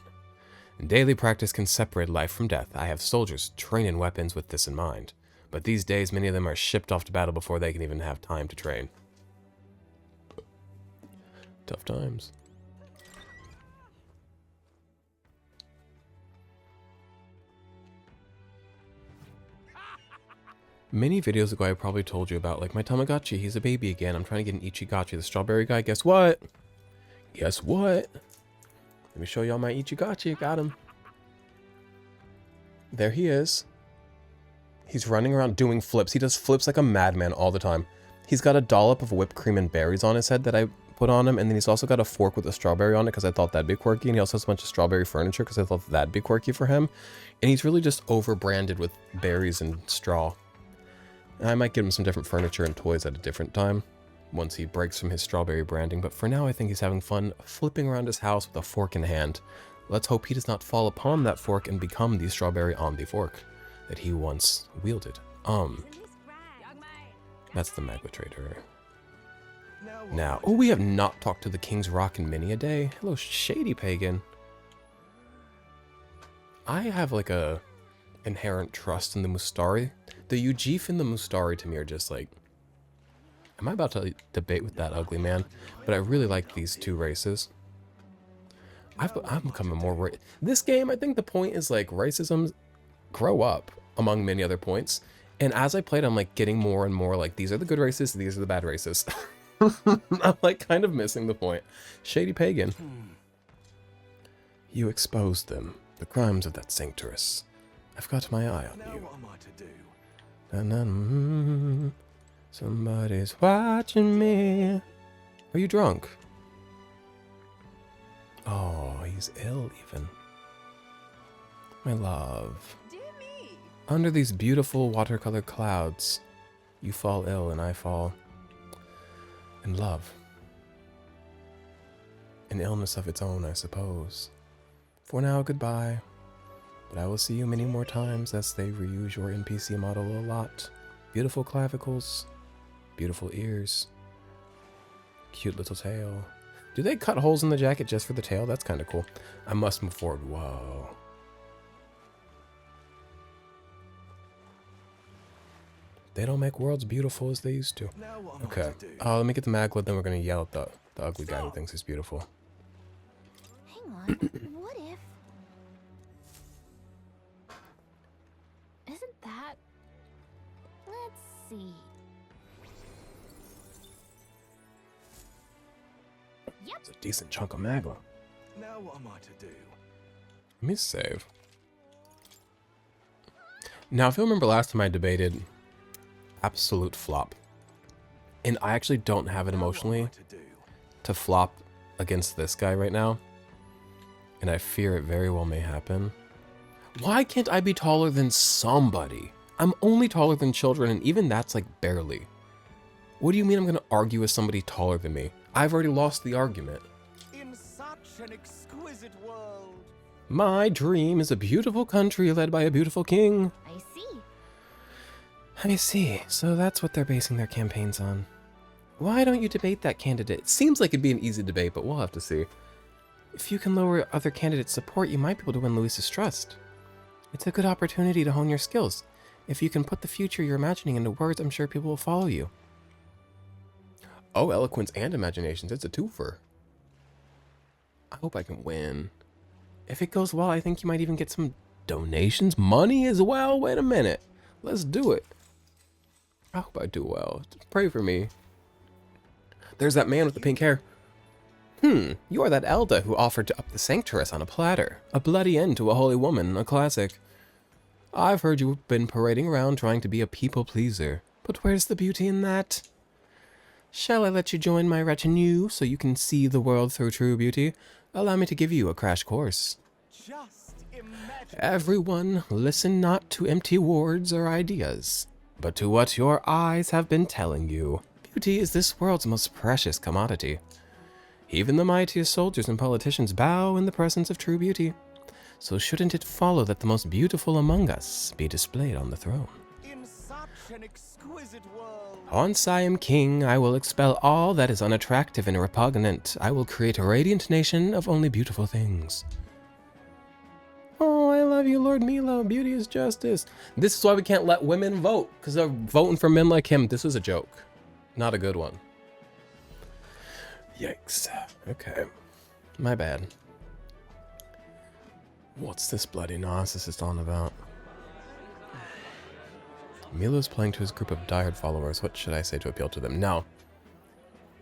Daily practice can separate life from death. I have soldiers train in weapons with this in mind. But these days, many of them are shipped off to battle before they can even have time to train. Tough times. Many videos ago, I probably told you about, like, my Tamagotchi. He's a baby again. I'm trying to get an Ichigachi, the strawberry guy. Guess what? Guess what? Let me show y'all my Ichigachi. Got him. There he is. He's running around doing flips. He does flips like a madman all the time. He's got a dollop of whipped cream and berries on his head that I put on him, and then he's also got a fork with a strawberry on it because I thought that'd be quirky, and he also has a bunch of strawberry furniture because I thought that'd be quirky for him. And he's really just over-branded with berries and straw. And I might give him some different furniture and toys at a different time once he breaks from his strawberry branding, but for now I think he's having fun flipping around his house with a fork in hand. Let's hope he does not fall upon that fork and become the strawberry on the fork that he once wielded. That's the Magma Trader. Now, oh, we have not talked to the King's Rock in many a day. Hello, Shady Pagan. I have like a inherent trust in the Mustari. The Ujif and the Mustari to me are just like... Am I about to debate with that ugly man? But I really like these two races. I'm becoming more... This game, I think the point is like racism grow up among many other points. And as I played, I'm like getting more and more like, these are the good races, these are the bad races. I'm like kind of missing the point. Shady Pagan. You exposed them. The crimes of that Sanctorus. I've got my eye on you. What am I to do? Somebody's watching me. Are you drunk? Oh, he's ill even. My love. Dear me. Under these beautiful watercolor clouds, you fall ill and I fall in love. An illness of its own, I suppose. For now, goodbye. But I will see you many more times as they reuse your NPC model a lot. Beautiful clavicles, beautiful ears, cute little tail. Do they cut holes in the jacket just for the tail? That's kind of cool. I must move forward. Whoa. They don't make worlds beautiful as they used to. Now what am I Okay. to do? Let me get the Maglet, then we're going to yell at the ugly guy who thinks he's beautiful. Hang on. What if... Isn't that... Let's see. Yep. It's a decent chunk of Maglet. Now what am I to do? Let me save. Now, if you remember last time I debated, absolute flop. And I actually don't have it emotionally to flop against this guy right now. And I fear it very well may happen. Why can't I be taller than somebody? I'm only taller than children, and even that's like barely. What do you mean I'm gonna argue with somebody taller than me? I've already lost the argument. In such an exquisite world. My dream is a beautiful country led by a beautiful king. I see. I see. So that's what they're basing their campaigns on. Why don't you debate that candidate? It seems like it'd be an easy debate, but we'll have to see. If you can lower other candidates' support, you might be able to win Luis's trust. It's a good opportunity to hone your skills. If you can put the future you're imagining into words, I'm sure people will follow you. Oh, eloquence and imaginations. It's a twofer. I hope I can win. If it goes well, I think you might even get some donations, money as well. Wait a minute. Let's do it. I hope I do well. Pray for me. There's that man with the pink hair. You are that Elda who offered to up the sanctuaries on a platter. A bloody end to a holy woman, a classic. I've heard you've been parading around trying to be a people pleaser. But where's the beauty in that? Shall I let you join my retinue so you can see the world through true beauty? Allow me to give you a crash course. Just imagine. Everyone, listen not to empty words or ideas, but to what your eyes have been telling you. Beauty is this world's most precious commodity. Even the mightiest soldiers and politicians bow in the presence of true beauty. So shouldn't it follow that the most beautiful among us be displayed on the throne? In such an exquisite world. Once I am king, I will expel all that is unattractive and repugnant. I will create a radiant nation of only beautiful things. Oh, I love you, Lord Milo. Beauty is justice. This is why we can't let women vote, because they're voting for men like him. This was a joke. Not a good one. Yikes. Okay. My bad. What's this bloody narcissist on about? Milo's playing to his group of diehard followers. What should I say to appeal to them? Now,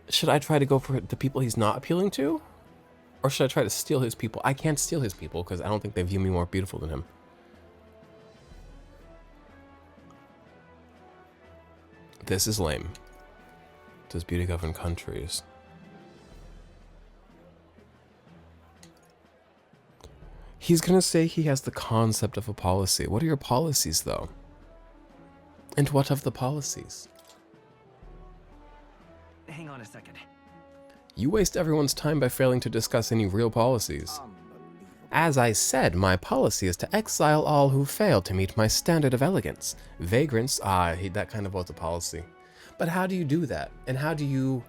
should I try to go for the people he's not appealing to? Or should I try to steal his people? I can't steal his people because I don't think they view me more beautiful than him. This is lame. Does beauty govern countries? He's gonna say he has the concept of a policy. What are your policies, though? And what of the policies? Hang on a second. You waste everyone's time by failing to discuss any real policies. As I said, my policy is to exile all who fail to meet my standard of elegance. Vagrants, that kind of was a policy. But how do you do that? And how do you...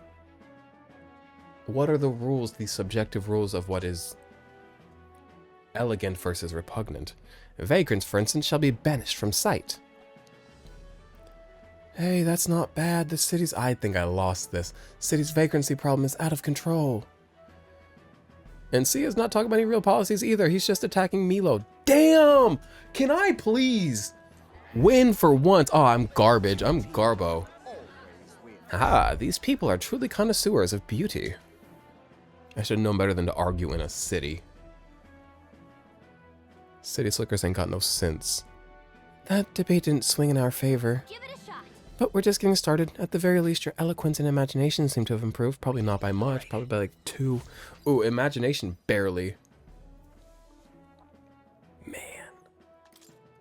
What are the rules, the subjective rules of what is elegant versus repugnant? Vagrants, for instance, shall be banished from sight. Hey, that's not bad. The city's... I think I lost this. City's vagrancy problem is out of control. And Sia's not talking about any real policies either. He's just attacking Milo. Damn! Can I please win for once? Oh, I'm garbage. I'm Garbo. Haha, these people are truly connoisseurs of beauty. I should have known better than to argue in a city. City slickers ain't got no sense. That debate didn't swing in our favor. Give it a shot. But we're just getting started. At the very least, your eloquence and imagination seem to have improved. Probably not by much. Probably by like 2. Ooh, imagination barely. Man.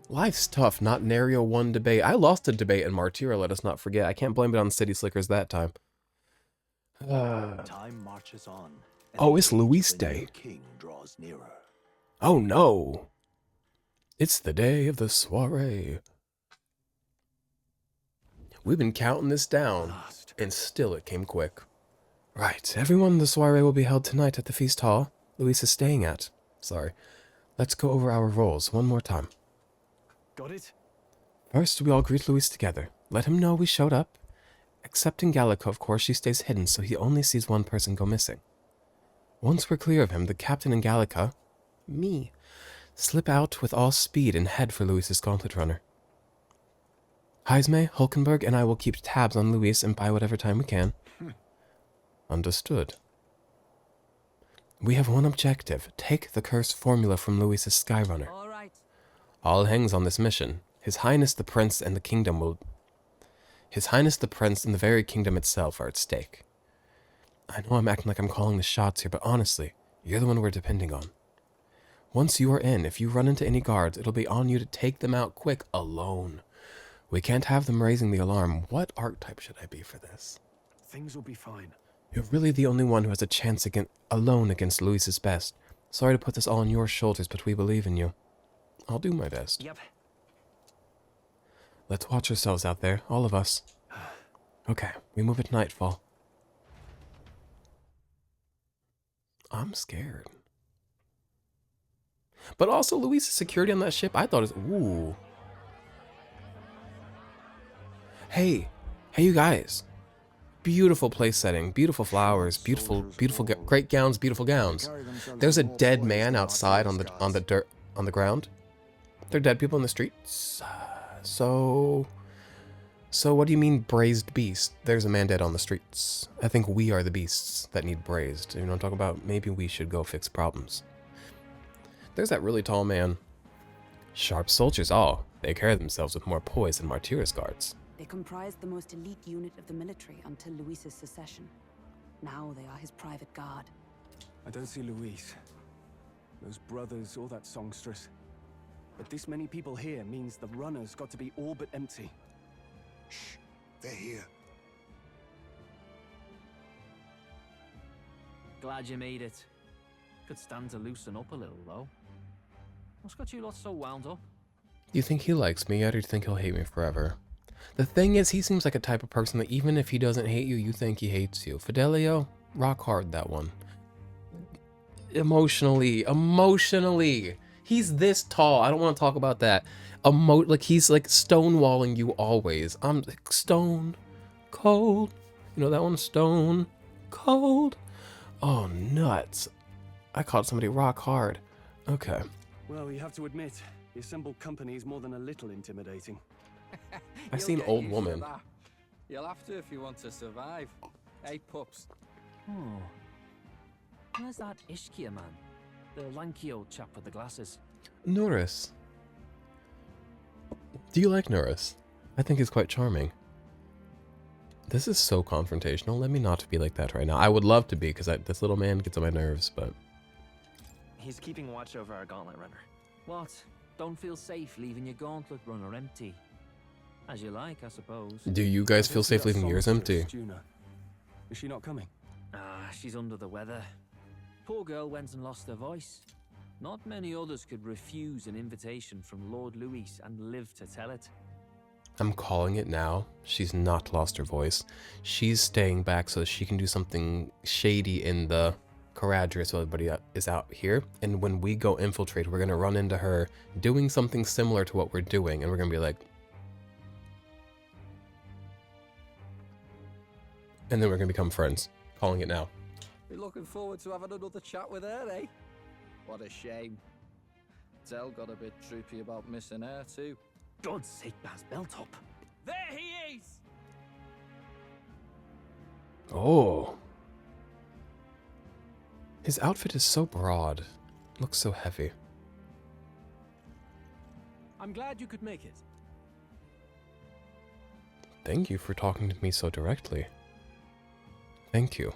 Life's tough, not nary a one debate. I lost a debate in Martyra, let us not forget. I can't blame it on City Slickers that time. Time marches on. and Oh, the it's age of Luis the new Day. King draws nearer. Oh no. It's the day of the soiree. We've been counting this down, and still it came quick. Right, everyone, the soiree will be held tonight at the feast hall Luis is staying at. Sorry. Let's go over our roles one more time. Got it? First, we all greet Luis together. Let him know we showed up. Excepting Gallica, of course, she stays hidden, so he only sees one person go missing. Once we're clear of him, the captain and Gallica, me, slip out with all speed and head for Luis's gauntlet runner. Heisme, Hulkenberg, and I will keep tabs on Luis and buy whatever time we can. Understood. We have one objective. Take the cursed formula from Luis's Skyrunner. All right. All hangs on this mission. His Highness the Prince and the Kingdom will... His Highness the Prince and the very kingdom itself are at stake. I know I'm acting like I'm calling the shots here, but honestly, you're the one we're depending on. Once you are in, if you run into any guards, it'll be on you to take them out quick, alone. We can't have them raising the alarm. What archetype should I be for this? Things will be fine. You're really the only one who has a chance alone against Luis's best. Sorry to put this all on your shoulders, but we believe in you. I'll do my best. Yep. Let's watch ourselves out there, all of us. Okay, we move at nightfall. I'm scared. But also, Luis's security on that ship, I thought it was... Ooh. Hey, you guys. Beautiful place setting, beautiful flowers, beautiful, great gowns, beautiful gowns. There's a dead man outside on the ground. There are dead people in the streets. So what do you mean braised beast? There's a man dead on the streets. I think we are the beasts that need braised. You know what I'm talking about? Maybe we should go fix problems. There's that really tall man. Sharp soldiers, all. They carry themselves with more poise than Martyrus guards. They comprised the most elite unit of the military until Luis's secession. Now they are his private guard. I don't see Luis, those brothers, or that songstress. But this many people here means the runner's got to be all but empty. Shh, they're here. Glad you made it. Could stand to loosen up a little, though. What's got you lot so wound up? Do you think he likes me, or do you think he'll hate me forever? The thing is, he seems like a type of person that even if he doesn't hate you, you think he hates you. Fidelio, rock hard, that one. Emotionally. He's this tall. I don't want to talk about that. Like he's like stonewalling you always. I'm like, stone cold. You know that one? Stone cold. Oh, nuts. I caught somebody rock hard. Okay. Well, you have to admit, the assembled company is more than a little intimidating. I see an old woman. You'll have to if you want to survive. Hey, pups. Oh. Where's that Ishkia man? The lanky old chap with the glasses. Norris. Do you like Norris? I think he's quite charming. This is so confrontational. Let me not be like that right now. I would love to be, because this little man gets on my nerves, but... He's keeping watch over our gauntlet runner. What? Don't feel safe leaving your gauntlet runner empty? As you like, I suppose. Do you guys feel safe leaving yours empty? Is she not coming? Ah, she's under the weather. Poor girl went and lost her voice. Not many others could refuse an invitation from Lord Louis and live to tell it. I'm calling it now. She's not lost her voice. She's staying back so that she can do something shady in the Caradria so everybody is out here. And when we go infiltrate, we're going to run into her doing something similar to what we're doing. And we're going to be like... And then we're going to become friends. Calling it now. Be looking forward to having another chat with her, eh? What a shame. Zell got a bit droopy about missing her too. God's sake, Baz, belt up. There he is! Oh. His outfit is so broad. Looks so heavy. I'm glad you could make it. Thank you for talking to me so directly. Thank you.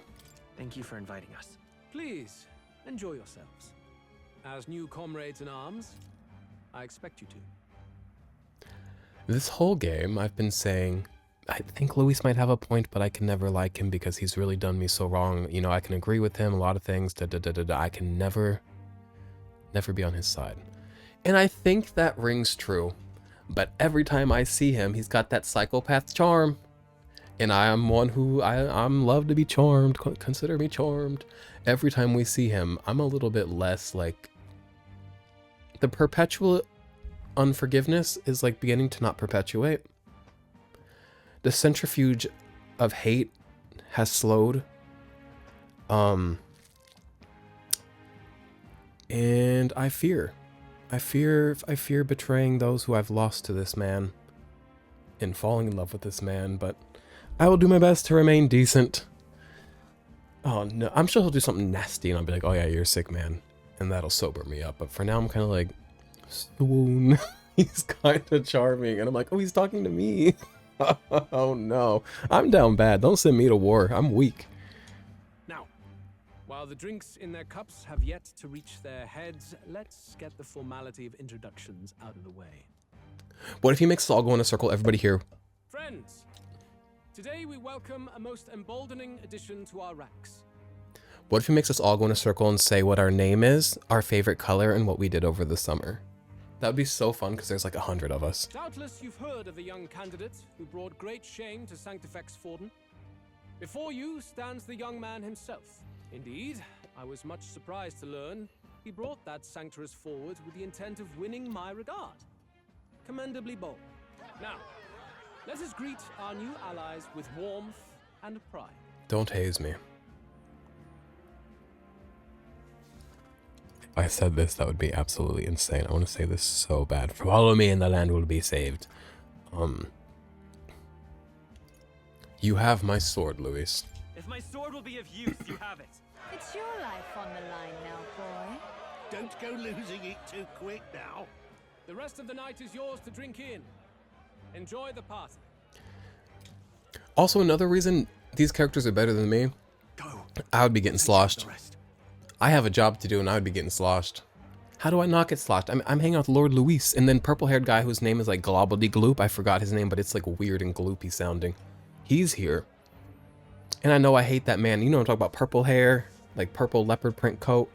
Thank you for inviting us. Please, enjoy yourselves. As new comrades in arms, I expect you to. This whole game, I've been saying, I think Luis might have a point, but I can never like him because he's really done me so wrong. You know, I can agree with him, a lot of things, I can never be on his side. And I think that rings true. But every time I see him, he's got that psychopath charm. And I am one who, I'm love to be charmed, consider me charmed. Every time we see him, I'm a little bit less like, the perpetual unforgiveness is like beginning to not perpetuate. The centrifuge of hate has slowed. And I fear betraying those who I've lost to this man and falling in love with this man, but I will do my best to remain decent. Oh no, I'm sure he'll do something nasty and I'll be like, oh yeah, you're a sick man. And that'll sober me up. But for now, I'm kind of like, swoon. He's kind of charming. And I'm like, oh, he's talking to me. Oh no, I'm down bad. Don't send me to war. I'm weak. Now, while While the drinks in their cups have yet to reach their heads, let's get the formality of introductions out of the way. What if he makes us all go in a circle, everybody here? Friends, today we welcome a most emboldening addition to our ranks. What if he makes us all go in a circle and say what our name is, our favorite color, and what we did over the summer? That would be so fun because there's like 100 of us. Doubtless you've heard of the young candidate who brought great shame to Sanctifex Forden. Before you stands the young man himself. Indeed, I was much surprised to learn he brought that sanctuary forward with the intent of winning my regard. Commendably bold. Now, let us greet our new allies with warmth and pride. Don't haze me. If I said this, that would be absolutely insane. I want to say this so bad. Follow me and the land will be saved. You have my sword, Luis. If my sword will be of use, you have it. It's your life on the line now, boy. Don't go losing it too quick now. The rest of the night is yours to drink in. Enjoy the party. Also, another reason these characters are better than me, Go. I would be getting sloshed. The rest. I have a job to do and I would be getting sloshed. How do I not get sloshed? I'm hanging out with Lord Luis and then purple-haired guy whose name is like Globbledy-Gloop. I forgot his name, but it's like weird and gloopy sounding. He's here. And I know I hate that man. You know I'm talking about, purple hair, like purple leopard print coat.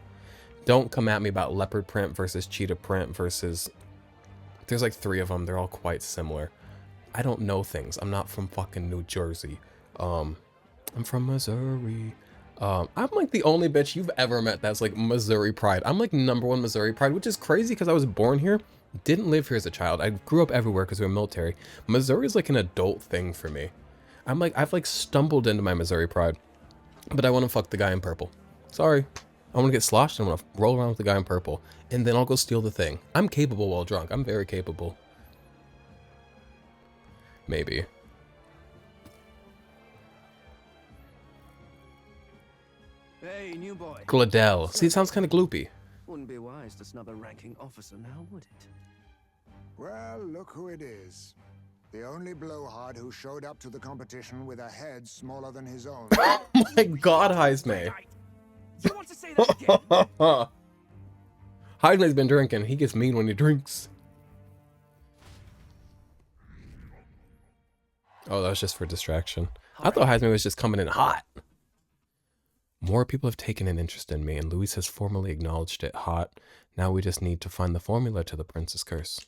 Don't come at me about leopard print versus cheetah print versus... There's like 3 of them. They're all quite similar. I don't know things. I'm not from fucking New Jersey. I'm from Missouri. I'm like the only bitch you've ever met that's like Missouri pride. I'm like #1 Missouri pride, which is crazy because I was born here. Didn't live here as a child. I grew up everywhere because we were military. Missouri is like an adult thing for me. I've like stumbled into my Missouri pride. But I want to fuck the guy in purple. Sorry. I want to get sloshed and I want to roll around with the guy in purple. And then I'll go steal the thing. I'm capable while drunk. I'm very capable. Maybe. Hey, new boy. Gladell. See, it sounds kind of gloopy. Wouldn't be wise to snub a ranking officer now, would it? Well, look who it is. The only blowhard who showed up to the competition with a head smaller than his own. Oh my god, Heisme. You want to say that again? Heisme's been drinking. He gets mean when he drinks. Oh, that was just for distraction. I thought Heisme was just coming in hot. More people have taken an interest in me, and Luis has formally acknowledged it hot. Now we just need to find the formula to the Prince's Curse.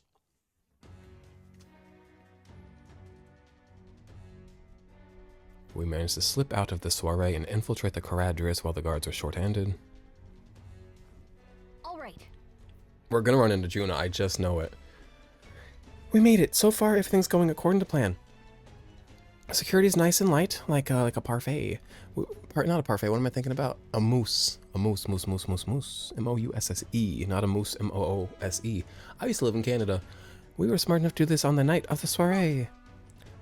We managed to slip out of the soiree and infiltrate the Caradrius while the guards are short-handed. All right. We're gonna run into Juna, I just know it. We made it. So far, everything's going according to plan. Security's nice and light, like a parfait. Not a parfait, what am I thinking about? A moose. A moose. M-O-U-S-S-E, not a moose, M-O-O-S-E. I used to live in Canada. We were smart enough to do this on the night of the soiree.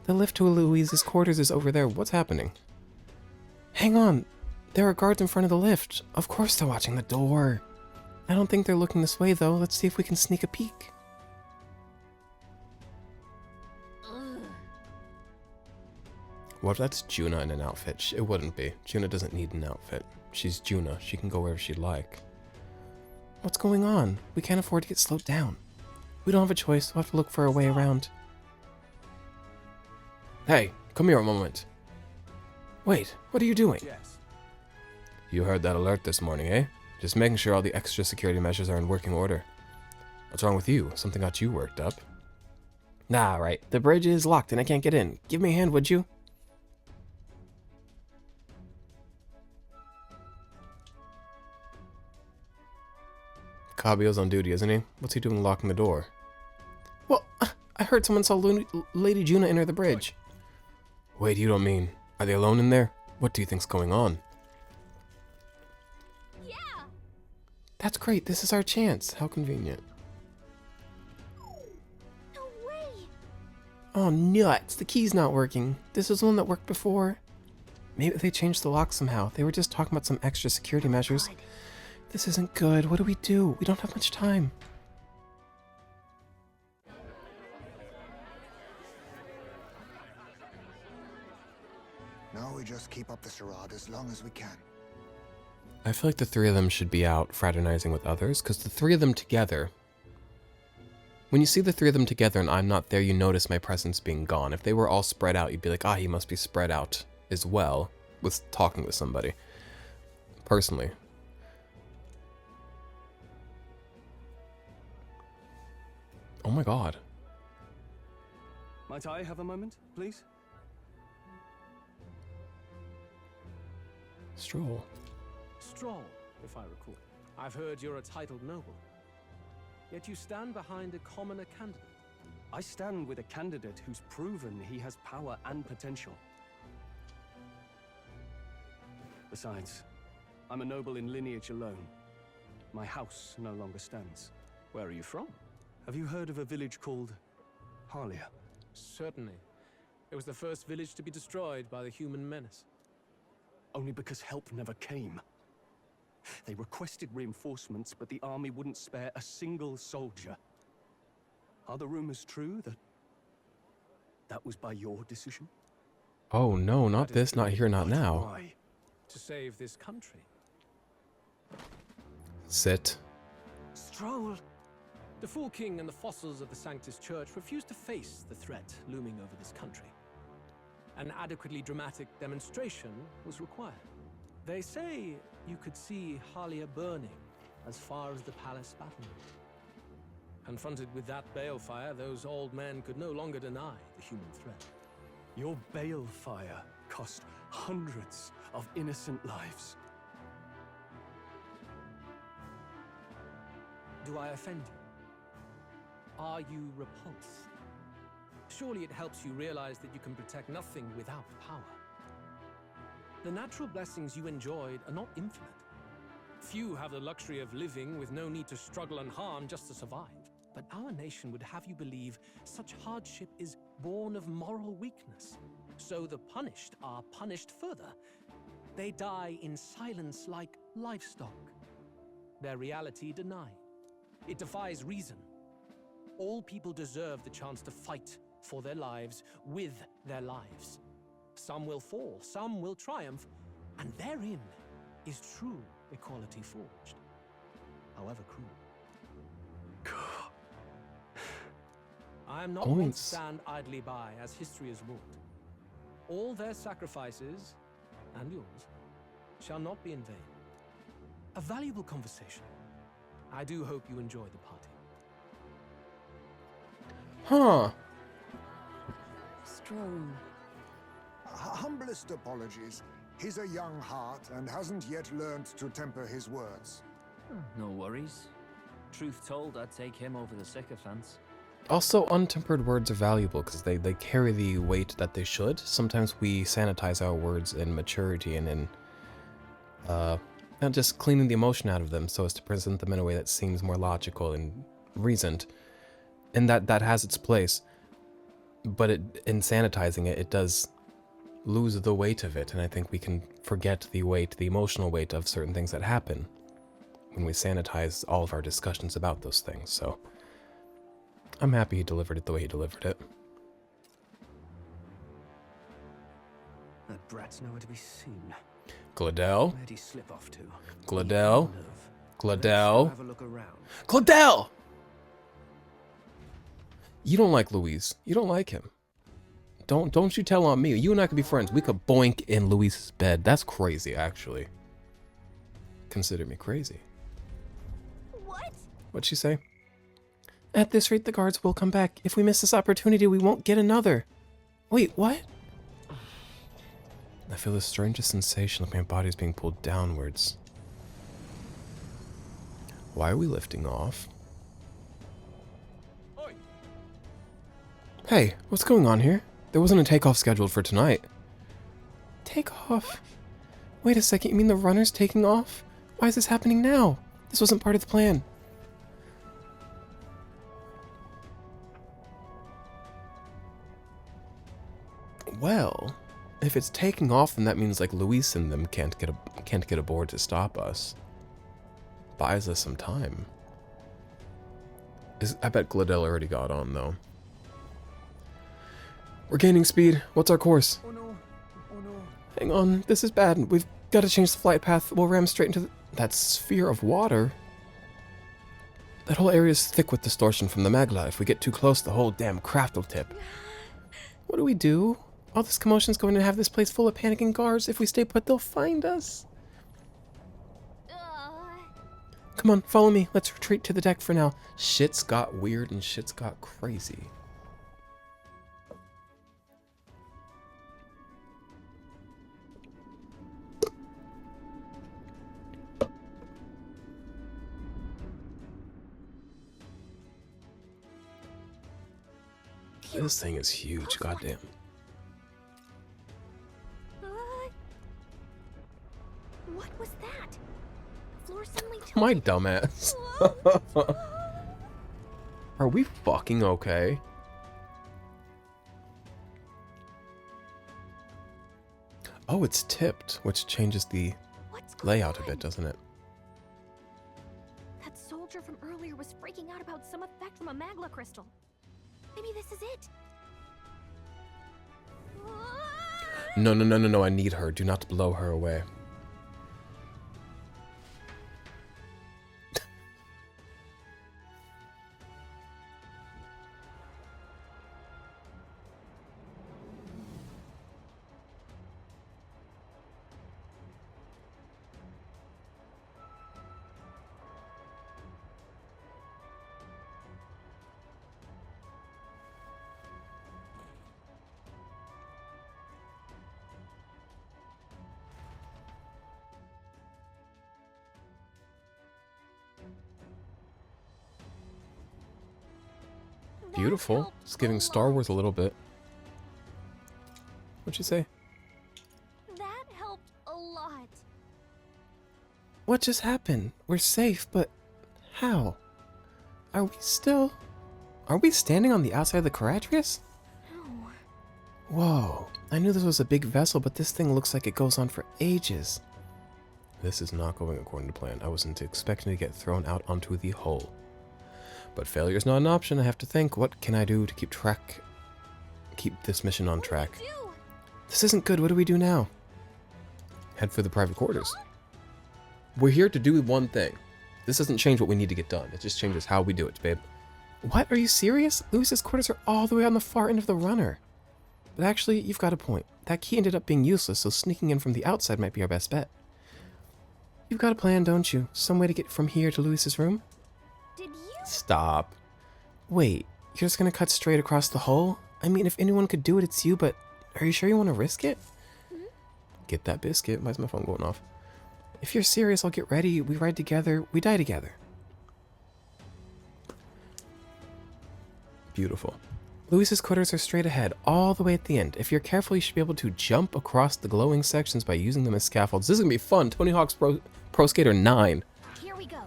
The lift to Louise's quarters is over there. What's happening? Hang on. There are guards in front of the lift. Of course they're watching the door. I don't think they're looking this way, though. Let's see if we can sneak a peek. What if that's Juna in an outfit? It wouldn't be. Juna doesn't need an outfit. She's Juna. She can go wherever she'd like. What's going on? We can't afford to get slowed down. We don't have a choice. We'll have to look for a way around. Hey, come here a moment. Wait, what are you doing? Yes. You heard that alert this morning, eh? Just making sure all the extra security measures are in working order. What's wrong with you? Something got you worked up? Nah, right. The bridge is locked and I can't get in. Give me a hand, would you? Cabio's on duty, isn't he? What's he doing locking the door? Well, I heard someone saw Lady Juna enter the bridge. Wait, you don't mean... Are they alone in there? What do you think's going on? Yeah. That's great. This is our chance. How convenient. No way. Oh, nuts. The key's not working. This was the one that worked before. Maybe they changed the lock somehow. They were just talking about some extra security measures. God. This isn't good. What do? We don't have much time. No, we just keep up the charade as long as we can. I feel like the three of them should be out fraternizing with others, because the three of them together... When you see the three of them together and I'm not there, you notice my presence being gone. If they were all spread out, you'd be like, ah, he must be spread out as well, with talking with somebody. Personally. Oh my god. Might I have a moment, please? Stroll. Stroll, if I recall. I've heard you're a titled noble. Yet you stand behind a commoner candidate. I stand with a candidate who's proven he has power and potential. Besides, I'm a noble in lineage alone. My house no longer stands. Where are you from? Have you heard of a village called Harlia? Certainly. It was the first village to be destroyed by the human menace. Only because help never came. They requested reinforcements, but the army wouldn't spare a single soldier. Are the rumors true that was by your decision? Oh no, not this, not here, not now. Why? To save this country. Sit. Stroll! The Fool King and the fossils of the Sanctus Church refused to face the threat looming over this country. An adequately dramatic demonstration was required. They say you could see Harlia burning as far as the palace battlement. Confronted with that balefire, those old men could no longer deny the human threat. Your balefire cost hundreds of innocent lives. Do I offend you? Are you repulsed? Surely it helps you realize that you can protect nothing without power. The natural blessings you enjoyed are not infinite. Few have the luxury of living with no need to struggle and harm just to survive. But our nation would have you believe such hardship is born of moral weakness. So the punished are punished further. They die in silence like livestock. Their reality denied. It defies reason. All people deserve the chance to fight for their lives with their lives. Some will fall, some will triumph, and therein is true equality forged, however cruel. I am not one to stand idly by as history is wrought. All their sacrifices, and yours, shall not be in vain. A valuable conversation. I do hope you enjoy the party. Huh. Stroll. Humblest apologies. He's a young heart and hasn't yet learned to temper his words. No worries. Truth told, I'd take him over the sycophants. Also, untempered words are valuable because they carry the weight that they should. Sometimes we sanitize our words in maturity and in not just cleaning the emotion out of them so as to present them in a way that seems more logical and reasoned. And that has its place. But in sanitizing it, it does lose the weight of it, and I think we can forget the weight, the emotional weight of certain things that happen when we sanitize all of our discussions about those things, so I'm happy he delivered it the way he delivered it. That brat's nowhere to be seen. Gladell? Where'd he slip off to? Gladell? Gladell? Have a look around. Gladell! You don't like Louise. You don't like him. Don't you tell on me. You and I could be friends. We could boink in Louise's bed. That's crazy, actually. Consider me crazy. What? What'd she say? At this rate, the guards will come back. If we miss this opportunity, we won't get another. Wait, what? I feel the strangest sensation like my body's being pulled downwards. Why are we lifting off? Oi. Hey, what's going on here? There wasn't a takeoff scheduled for tonight. Takeoff? Wait a second, you mean the runner's taking off? Why is this happening now? This wasn't part of the plan. Well, if it's taking off, then that means like Luis and them can't get aboard to stop us. Buys us some time. I bet Gladell already got on though. We're gaining speed. What's our course? Oh no. Oh no. Hang on, this is bad. Gotta change the flight path. We'll ram straight into that sphere of water. That whole area is thick with distortion from the magla. If we get too close, the whole damn craft will tip. What do we do? All this commotion's going to have this place full of panicking guards. If we stay put, they'll find us. Come on, follow me. Let's retreat to the deck for now. Shit's got weird and shit's got crazy. This thing is huge, goddamn. What was that? The floor suddenly tilted. My dumbass. Are we fucking okay? Oh, it's tipped, which changes the layout a bit, doesn't it? That soldier from earlier was freaking out about some effect from a magla crystal. Maybe this is it. No, no, no, no, no, I need her. Do not blow her away. Beautiful. It's giving Star Wars a little bit. What'd you say? That helped a lot. What just happened? We're safe, but how? Are we still... Are we standing on the outside of the Caratrius? No. Whoa. I knew this was a big vessel, but this thing looks like it goes on for ages. This is not going according to plan. I wasn't expecting to get thrown out onto the hull. But failure is not an option. I have to think, what can I do to keep this mission on track? This isn't good. What do we do now? Head for the private quarters. We're here to do one thing. This doesn't change what we need to get done. It just changes how we do it, babe. What? Are you serious? Lewis's quarters are all the way on the far end of the runner. But actually, you've got a point. That key ended up being useless, so sneaking in from the outside might be our best bet. You've got a plan, don't you? Some way to get from here to Lewis's room? Did you? Stop. Wait, you're just gonna cut straight across the hull? I mean, if anyone could do it, it's you, but are you sure you want to risk it? Get that biscuit. Why is my phone going off? If you're serious, I'll get ready. We ride together. We die together. Beautiful. Lewis's quarters are straight ahead, all the way at the end. If you're careful, you should be able to jump across the glowing sections by using them as scaffolds. This is gonna be fun. Tony Hawk's Pro Skater 9. Here we go.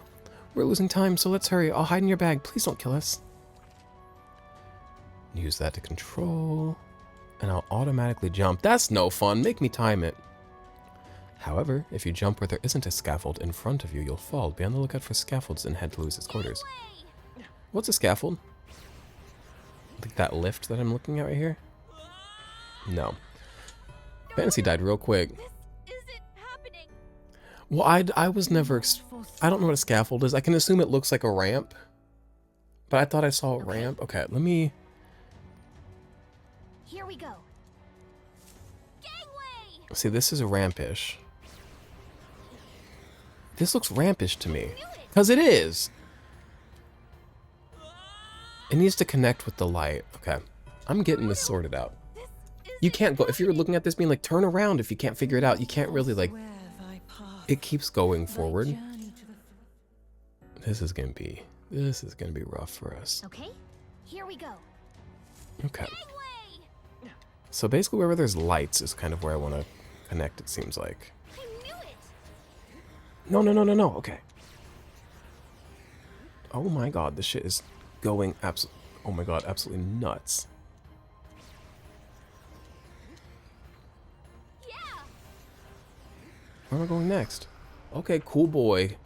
We're losing time, so let's hurry. I'll hide in your bag. Please don't kill us. Use that to control. And I'll automatically jump. That's no fun. Make me time it. However, if you jump where there isn't a scaffold in front of you, you'll fall. Be on the lookout for scaffolds and head to Lewis's quarters. What's a scaffold? Like that lift that I'm looking at right here? No. Fantasy died real quick. This isn't happening. Well, I was never... I don't know what a scaffold is. I can assume it looks like a ramp. But I thought I saw a ramp. Okay, let me... Here we go. Gangway! See, this is rampish. This looks rampish to me. Because it is! It needs to connect with the light. Okay. I'm getting this sorted out. You can't go... If you're looking at this being like, turn around if you can't figure it out. You can't really, like... It keeps going forward. This is gonna be rough for us. Okay, here we go. Okay. So basically wherever there's lights is kind of where I want to connect, it seems like. I knew it. No, no, no, no, no. Okay. Oh my god, this shit is going oh my god, absolutely nuts. Yeah. Where am I going next? Okay, cool boy.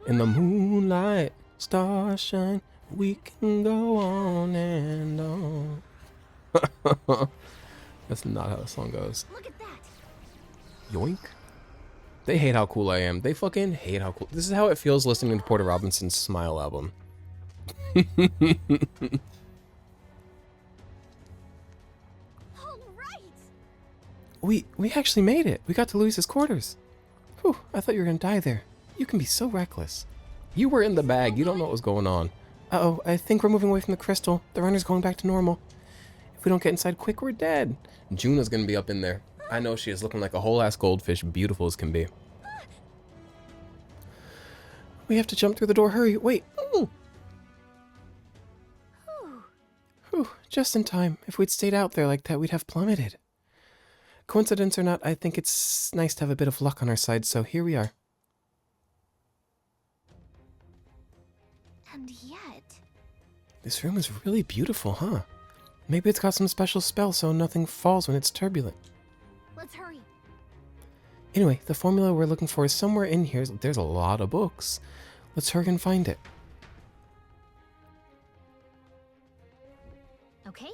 In the moonlight, stars shine, we can go on and on. That's not how the song goes. Look at that. Yoink. They hate how cool I am. They fucking hate how cool. This is how it feels listening to Porter Robinson's Smile album. All right. We actually made it. We got to Luis's quarters. Whew, I thought you were gonna die there. You can be so reckless. You were in the bag. You don't know what was going on. Uh-oh, I think we're moving away from the crystal. The runner's going back to normal. If we don't get inside quick, we're dead. Juna's gonna be up in there. I know she is, looking like a whole-ass goldfish, beautiful as can be. We have to jump through the door. Hurry. Wait. Ooh. Whew, just in time. If we'd stayed out there like that, we'd have plummeted. Coincidence or not, I think it's nice to have a bit of luck on our side, so here we are. And yet... This room is really beautiful, huh? Maybe it's got some special spell so nothing falls when it's turbulent. Let's hurry. Anyway, the formula we're looking for is somewhere in here. There's a lot of books. Let's hurry and find it. Okay?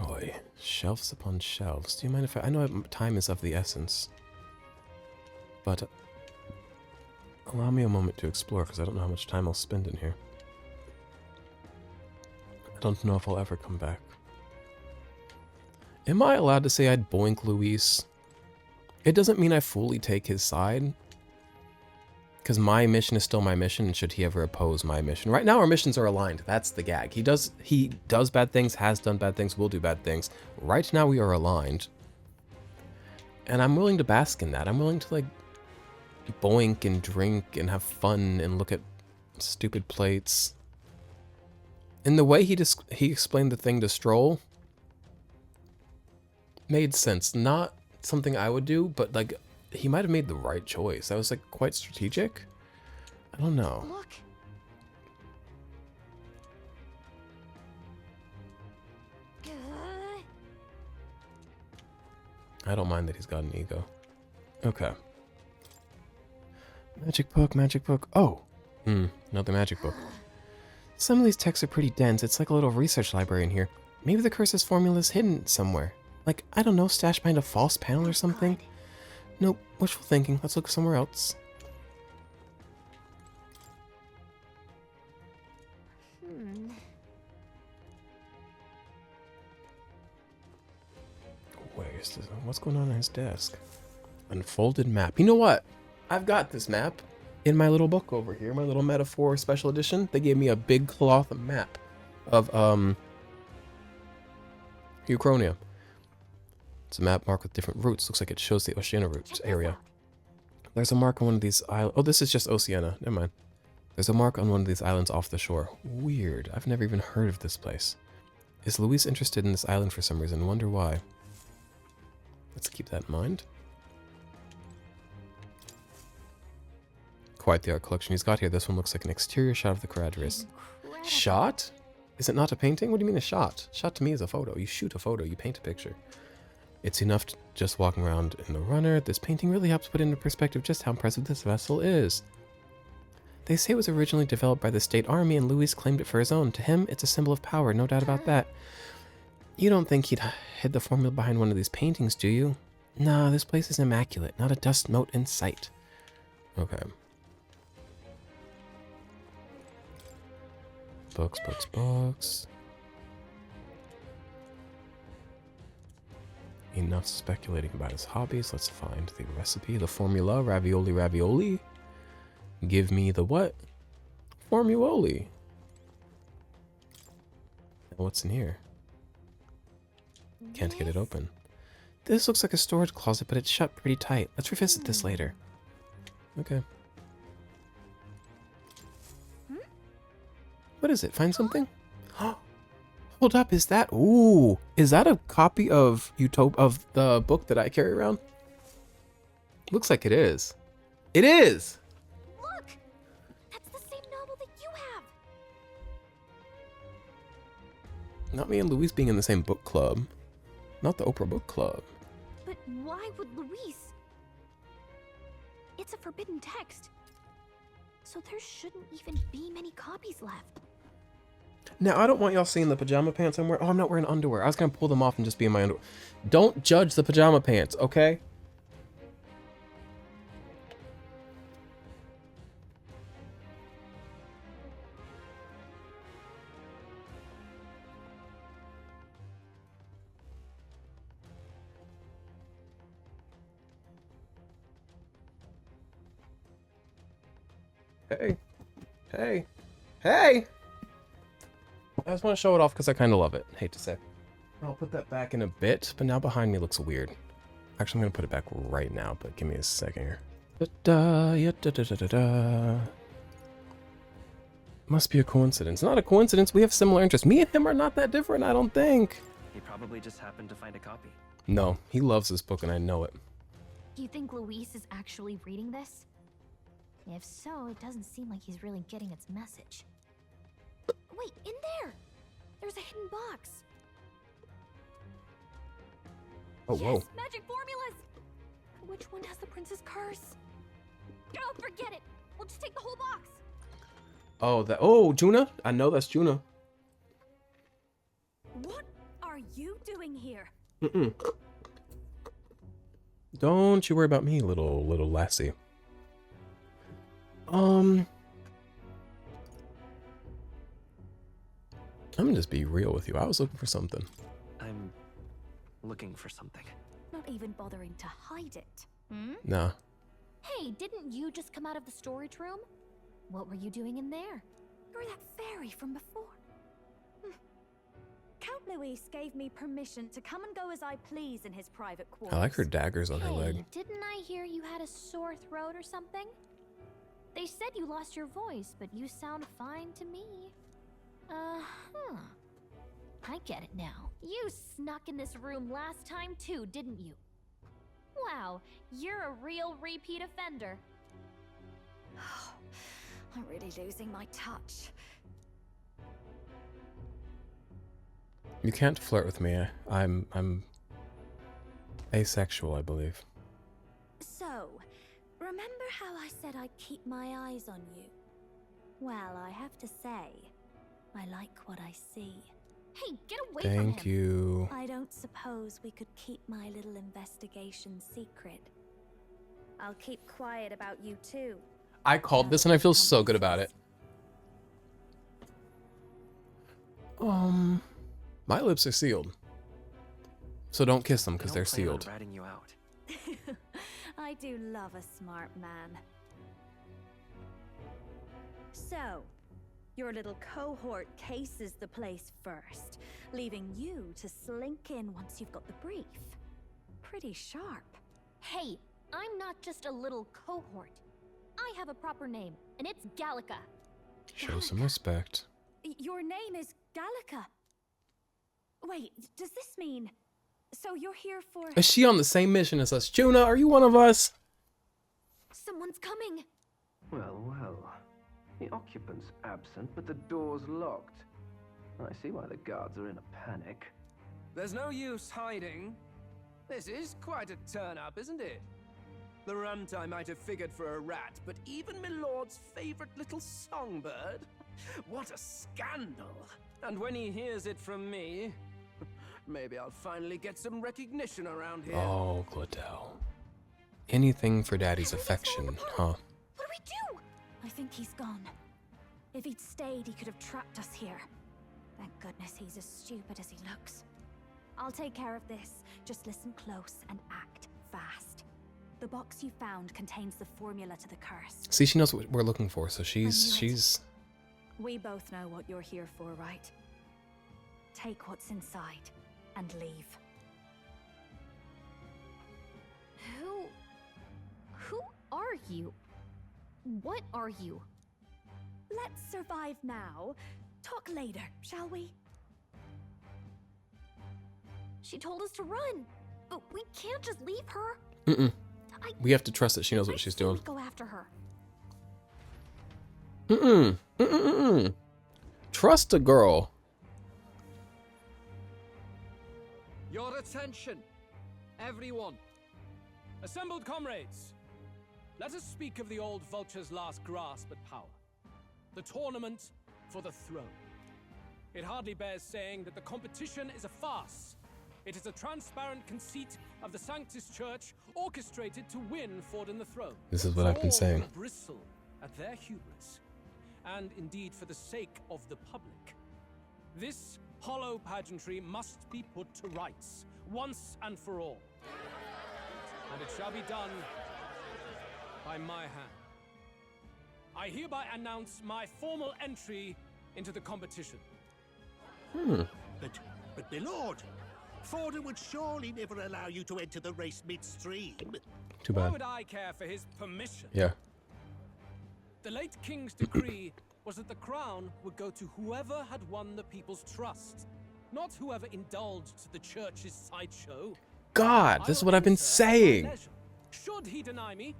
Oi, shelves upon shelves. Do you mind if I know time is of the essence, but allow me a moment to explore, because I don't know how much time I'll spend in here. I don't know if I'll ever come back. Am I allowed to say I'd boink Luis? It doesn't mean I fully take his side, because my mission is still my mission, and should he ever oppose my mission. Right now our missions are aligned. That's the gag. He does bad things, has done bad things, will do bad things. Right now we are aligned. And I'm willing to bask in that. I'm willing to, like, boink and drink and have fun and look at stupid plates. And the way he explained the thing to Stroll made sense. Not something I would do, but, like, he might have made the right choice. That was, like, quite strategic. I don't know. Look. I don't mind that he's got an ego. Okay. Magic book, magic book. Oh! Another magic book. Some of these texts are pretty dense. It's like a little research library in here. Maybe the curse's formula is hidden somewhere. Like, I don't know, stashed behind a false panel or something? Nope, wishful thinking. Let's look somewhere else. Where's this? What's going on his desk? Unfolded map. You know what? I've got this map in my little book over here, my little metaphor special edition. They gave me a big cloth map of Euchronia. It's a map marked with different routes. Looks like it shows the Oceania route area. There's a mark on one of these islands. Oh, this is just Oceania. Never mind. There's a mark on one of these islands off the shore. Weird. I've never even heard of this place. Is Luis interested in this island for some reason? Wonder why. Let's keep that in mind. Quite the art collection he's got here. This one looks like an exterior shot of the Caradhras. Shot? Is it not a painting? What do you mean a shot? Shot to me is a photo. You shoot a photo. You paint a picture. It's enough to just walking around in the runner. This painting really helps put into perspective just how impressive this vessel is. They say it was originally developed by the state army and Luis claimed it for his own. To him, it's a symbol of power, no doubt about that. You don't think he'd hid the formula behind one of these paintings, do you? Nah, this place is immaculate. Not a dust mote in sight. Okay. Books, books, books. Enough speculating about his hobbies. Let's find the recipe, the formula. Ravioli, ravioli. Give me the what? Formuoli. What's in here? Can't get it open. This looks like a storage closet, but it's shut pretty tight. Let's revisit this later. Okay. What is it? Find something? Hold up, is that... Ooh! Is that a copy of the book that I carry around? Looks like it is. It is! Look! That's the same novel that you have! Not me and Luis being in the same book club. Not the Oprah Book Club. But why would Luis? It's a forbidden text. So there shouldn't even be many copies left. Now, I don't want y'all seeing the pajama pants I'm wearing. Oh, I'm not wearing underwear. I was going to pull them off and just be in my underwear. Don't judge the pajama pants, okay? Hey. Hey. Hey! I just want to show it off because I kind of love it. Hate to say. I'll put that back in a bit, but now behind me looks weird. Actually, I'm going to put it back right now, but give me a second here. Da-da, yeah, da-da-da-da-da. Must be a coincidence. Not a coincidence. We have similar interests. Me and him are not that different, I don't think. He probably just happened to find a copy. No, he loves this book and I know it. Do you think Luis is actually reading this? If so, it doesn't seem like he's really getting its message. Wait, in there! There's a hidden box. Oh, yes, whoa. magic formulas! Which one has the prince's curse? Oh, forget it! We'll just take the whole box! Oh, Juna? I know that's Juna. What are you doing here? Mm-mm. Don't you worry about me, little lassie. I'm gonna just be real with you. I was looking for something. I'm looking for something. Not even bothering to hide it. Hmm? Nah. Hey, didn't you just come out of the storage room? What were you doing in there? You're that fairy from before. Count Luis gave me permission to come and go as I please in his private quarters. I like her daggers on her leg. Didn't I hear you had a sore throat or something? They said you lost your voice, but you sound fine to me. I get it now. You snuck in this room last time too, didn't you? Wow, you're a real repeat offender. I'm really losing my touch. You can't flirt with me. I'm asexual, I believe. So, remember how I said I'd keep my eyes on you? Well, I have to say, I like what I see. Hey, get away from him! Thank you. I don't suppose we could keep my little investigation secret. I'll keep quiet about you too. I called this and I feel so good about it. My lips are sealed. So don't kiss them because they're sealed. Ratting you out. I do love a smart man. So, your little cohort cases the place first, leaving you to slink in once you've got the brief. Pretty sharp. Hey, I'm not just a little cohort. I have a proper name, and it's Gallica. Show some respect. Your name is Gallica. Wait, does this mean... So you're here for... Is she on the same mission as us? Juna, are you one of us? Someone's coming. Well, well. The occupant's absent, but the door's locked. I see why the guards are in a panic. There's no use hiding. This is quite a turn-up, isn't it? The runtime might have figured for a rat, but even Milord's favorite little songbird? What a scandal! And when he hears it from me, maybe I'll finally get some recognition around here. Oh, Glendale. Anything for Daddy's affection, huh? What do we do? I think he's gone. If he'd stayed, he could have trapped us here. Thank goodness he's as stupid as he looks. I'll take care of this. Just listen close and act fast. The box you found contains the formula to the curse. See, she knows what we're looking for, so she's... We both know what you're here for, right? Take what's inside and leave. Who are you? What are you? Let's survive now. Talk later, shall we? She told us to run, but we can't just leave her. We have to trust that she knows what she's doing. Go after her. Trust a girl. Your attention, everyone. Assembled comrades, let us speak of the old vulture's last grasp at power. The tournament for the throne. It hardly bears saying that the competition is a farce. It is a transparent conceit of the Sanctus Church orchestrated to win Forden the throne. This is what I've been saying. Bristle at their hubris, and indeed for the sake of the public. This hollow pageantry must be put to rights, once and for all. And it shall be done by my hand. I hereby announce my formal entry into the competition. But my lord, Forden would surely never allow you to enter the race midstream. Too Why bad. would I care for his permission? Yeah. The late king's decree was that the crown would go to whoever had won the people's trust, not whoever indulged the church's sideshow. God, this is what I've been saying. Should he deny me,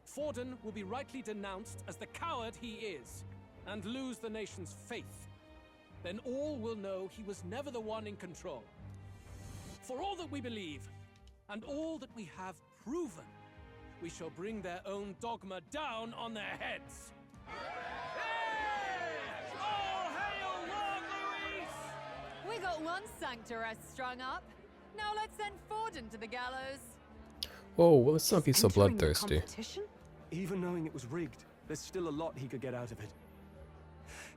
Forden will be rightly denounced as the coward he is, and lose the nation's faith. Then all will know he was never the one in control. For all that we believe, and all that we have proven, we shall bring their own dogma down on their heads. All hail Lord Luis! We got one sanctoress strung up. Now let's send Forden to the gallows. Whoa, well, let's not be so Entering the bloodthirsty. competition? Even knowing it was rigged, there's still a lot he could get out of it.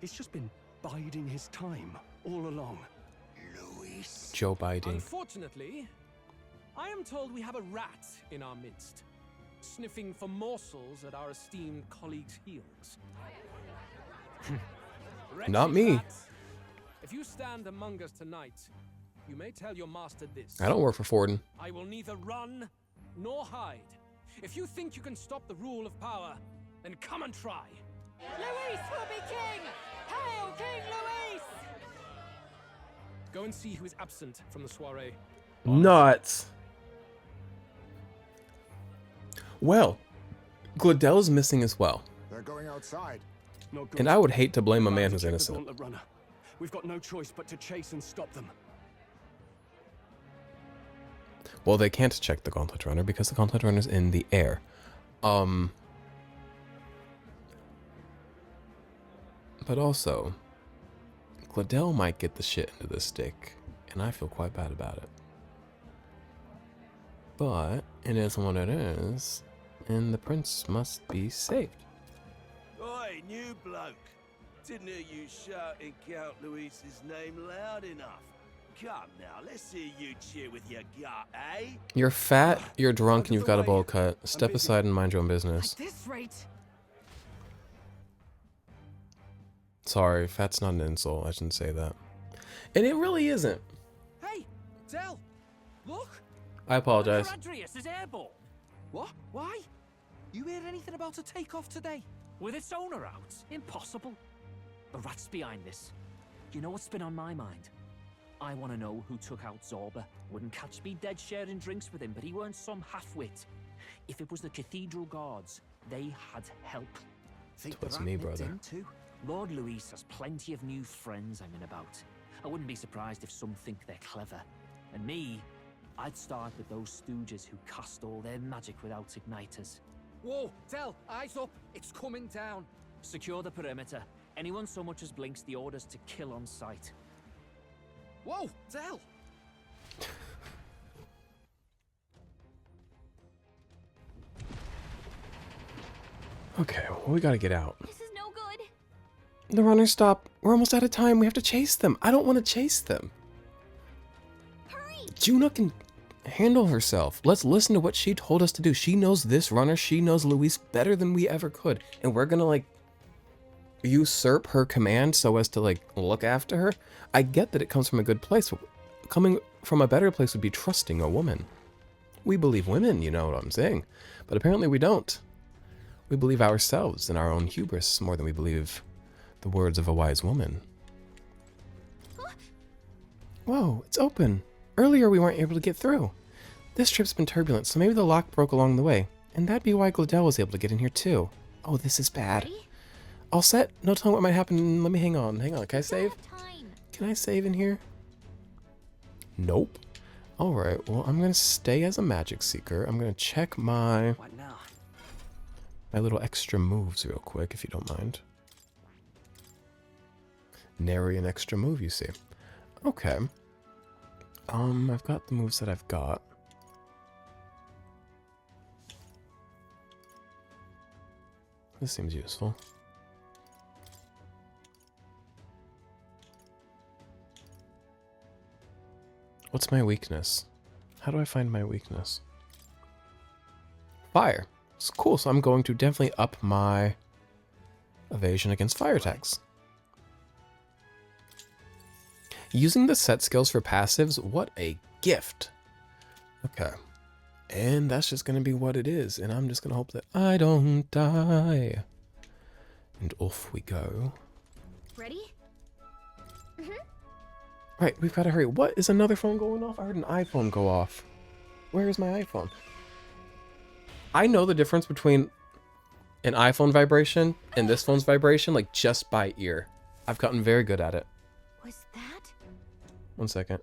He's just been biding his time all along. Luis. Joe Biden. Unfortunately, I am told we have a rat in our midst, sniffing for morsels at our esteemed colleagues' heels. Not Wretched me. rat, if you stand among us tonight, you may tell your master this. I don't work for Forden. I will neither run nor hide. If you think you can stop the rule of power, then come and try. Luis will be king! Hail King Luis! Go and see who is absent from the soiree. Nuts. Well, Gladell's missing as well. They're going outside. Not good. And I would hate to blame a We're man about who's to check the innocent. Gauntlet Runner. We've got no choice but to chase and stop them. Well, they can't check the Gauntlet Runner because the Gauntlet Runner's in the air. But also, Gladell might get the shit into this stick, and I feel quite bad about it. But it is what it is, and the prince must be saved. Oi, new bloke. Didn't hear you shouting Count Luis's name loud enough. Come now, let's hear you cheer with your gut, eh? You're fat, you're drunk, and you've got a bowl cut. Step aside and mind your own business. At this rate, Sorry, fat's not an insult. I shouldn't say that. And it really isn't. Hey, Del, look. I apologize. Andreas is airborne. What? Why? You hear anything about a takeoff today? With its owner out? Impossible. The rat's behind this. You know what's been on my mind? I want to know who took out Zorba. Wouldn't catch me dead sharing drinks with him, but he weren't some half-wit. If it was the Cathedral Guards, they had help. Think Twas the me, rat nipped brother. him too? Lord Luis has plenty of new friends I'm in about. I wouldn't be surprised if some think they're clever. And me, I'd start with those stooges who cast all their magic without igniters. Whoa, Del, eyes up. It's coming down. Secure the perimeter. Anyone so much as blinks, the orders to kill on sight. Whoa, Del. Okay, well, we gotta get out. This is no good. The runners stop. We're almost out of time. We have to chase them. I don't want to chase them. Hurry! Juna can handle herself. Let's listen to what she told us to do. She knows this runner. She knows Luis better than we ever could. And we're gonna, like, usurp her command so as to, like, look after her. I get that it comes from a good place. But coming from a better place would be trusting a woman. We believe women, you know what I'm saying. But apparently we don't. We believe ourselves and our own hubris more than we believe the words of a wise woman. Whoa, it's open. Earlier we weren't able to get through. This trip's been turbulent, so maybe the lock broke along the way. And that'd be why Gladell was able to get in here too. Oh, this is bad. Ready? All set? No telling what might happen. Let me hang on. Hang on. Can I save? Time. Can I save in here? Nope. Alright, well, I'm gonna stay as a magic seeker. I'm gonna check my What now? little extra moves real quick, if you don't mind. Nary an extra move, you see. Okay. I've got the moves that I've got. This seems useful. What's my weakness? How do I find my weakness? Fire. It's cool, so I'm going to definitely up my Evasion against fire attacks. Using the set skills for passives, what a gift. Okay. And that's just going to be what it is. And I'm just going to hope that I don't die. And off we go. Ready? Right, we've got to hurry. What? Is another phone going off? I heard an iPhone go off. Where is my iPhone? I know the difference between an iPhone vibration and this phone's vibration, like, just by ear. I've gotten very good at it. Was that? 1 second.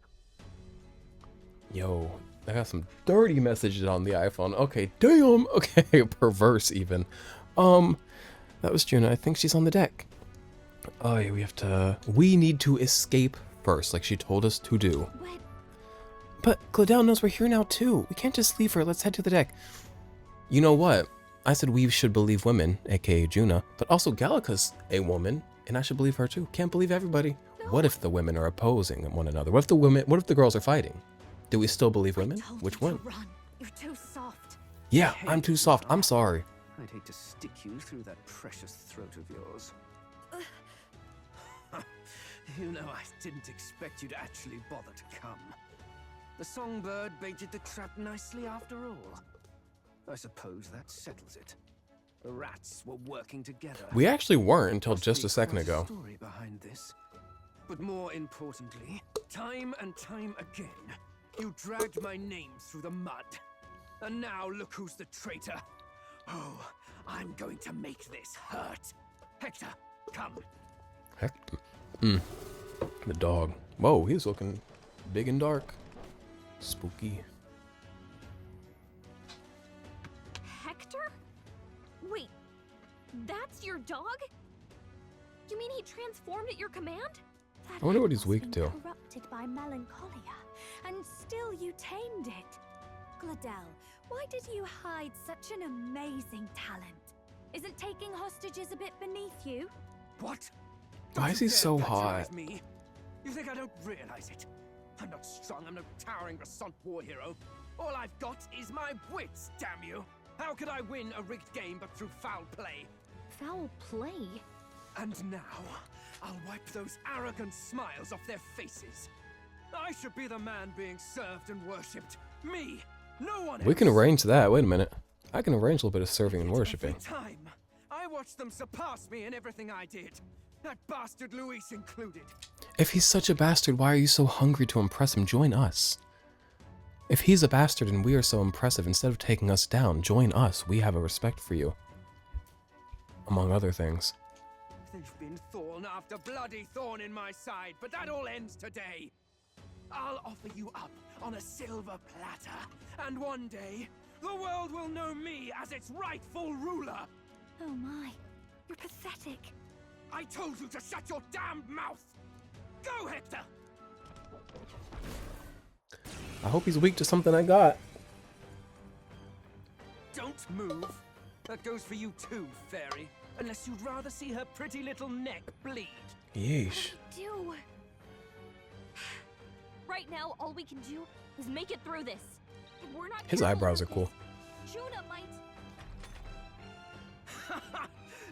Yo, I got some dirty messages on the iPhone. Okay, damn. Okay, perverse even. That was Juna. I think she's on the deck. Oh, yeah, we need to escape first, like she told us to do. What? But Claudel knows we're here now too. We can't just leave her. Let's head to the deck. You know what? I said we should believe women, aka Juna, but also Gallica's a woman, and I should believe her too. Can't believe everybody. No. What if the women are opposing one another? What if the girls are fighting? Do we still believe women? Which one? You're too soft. Yeah, I'm too soft. I'm sorry. I'd hate to stick you through that precious throat of yours. You know, I didn't expect you to actually bother to come. The songbird baited the trap nicely after all. I suppose that settles it. The rats were working together. We actually weren't until just a second ago. Story behind this. But more importantly, time and time again, you dragged my name through the mud. And now look who's the traitor. Oh, I'm going to make this hurt. Hector, come. Hector? The dog. Whoa, he's looking big and dark. Spooky. Hector? Wait, that's your dog? You mean he transformed at your command? I wonder what he's weak to. Corrupted by melancholia, and still you tamed it. Gladel, why did you hide such an amazing talent? Isn't taking hostages a bit beneath you? What? Why is he so hot? Me? You think I don't realize it? I'm not strong, I'm no towering Rassant war hero. All I've got is my wits, damn you! How could I win a rigged game but through foul play? Foul play? And now, I'll wipe those arrogant smiles off their faces. I should be the man being served and worshipped. Me! No one else! We can arrange that. Wait a minute. I can arrange a little bit of serving and worshipping. Every time, I watched them surpass me in everything I did. That bastard Luis included. If he's such a bastard, why are you so hungry to impress him? Join us. If he's a bastard and we are so impressive, instead of taking us down, join us. We have a respect for you. Among other things. There's been thorn after bloody thorn in my side, but that all ends today. I'll offer you up on a silver platter, and one day, the world will know me as its rightful ruler. Oh my, you're pathetic. I told you to shut your damned mouth! Go, Hector! I hope he's weak to something I got. Don't move. That goes for you too, fairy. Unless you'd rather see her pretty little neck bleed. Yeesh. Do. Right now, all we can do is make it through this. If we're not His eyebrows are cool. Juna might.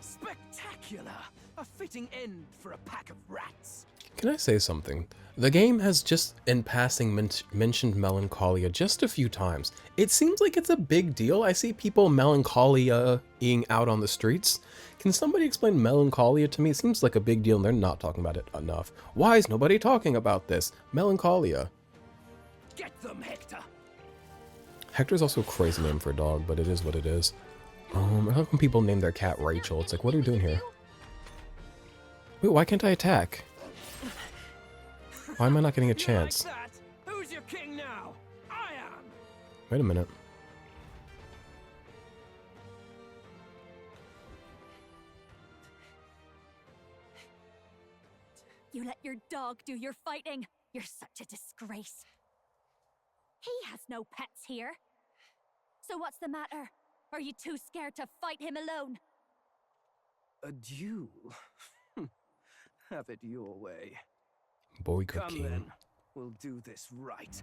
Spectacular! A fitting end for a pack of rats. Can I say something? The game has just, in passing, mentioned melancholia just a few times. It seems like it's a big deal. I see people melancholia-ing out on the streets. Can somebody explain melancholia to me? It seems like a big deal and they're not talking about it enough. Why is nobody talking about this? Melancholia. Get them, Hector! Hector's also a crazy name for a dog, but it is what it is. I like when people name their cat Rachel. It's like, what are we doing here? Wait, why can't I attack? Why am I not getting a chance? Like that? Who's your king now? I am! Wait a minute. You let your dog do your fighting. You're such a disgrace. He has no pets here. So what's the matter? Are you too scared to fight him alone? A duel? Have it your way. Boy Come cooking. then. We'll do this right.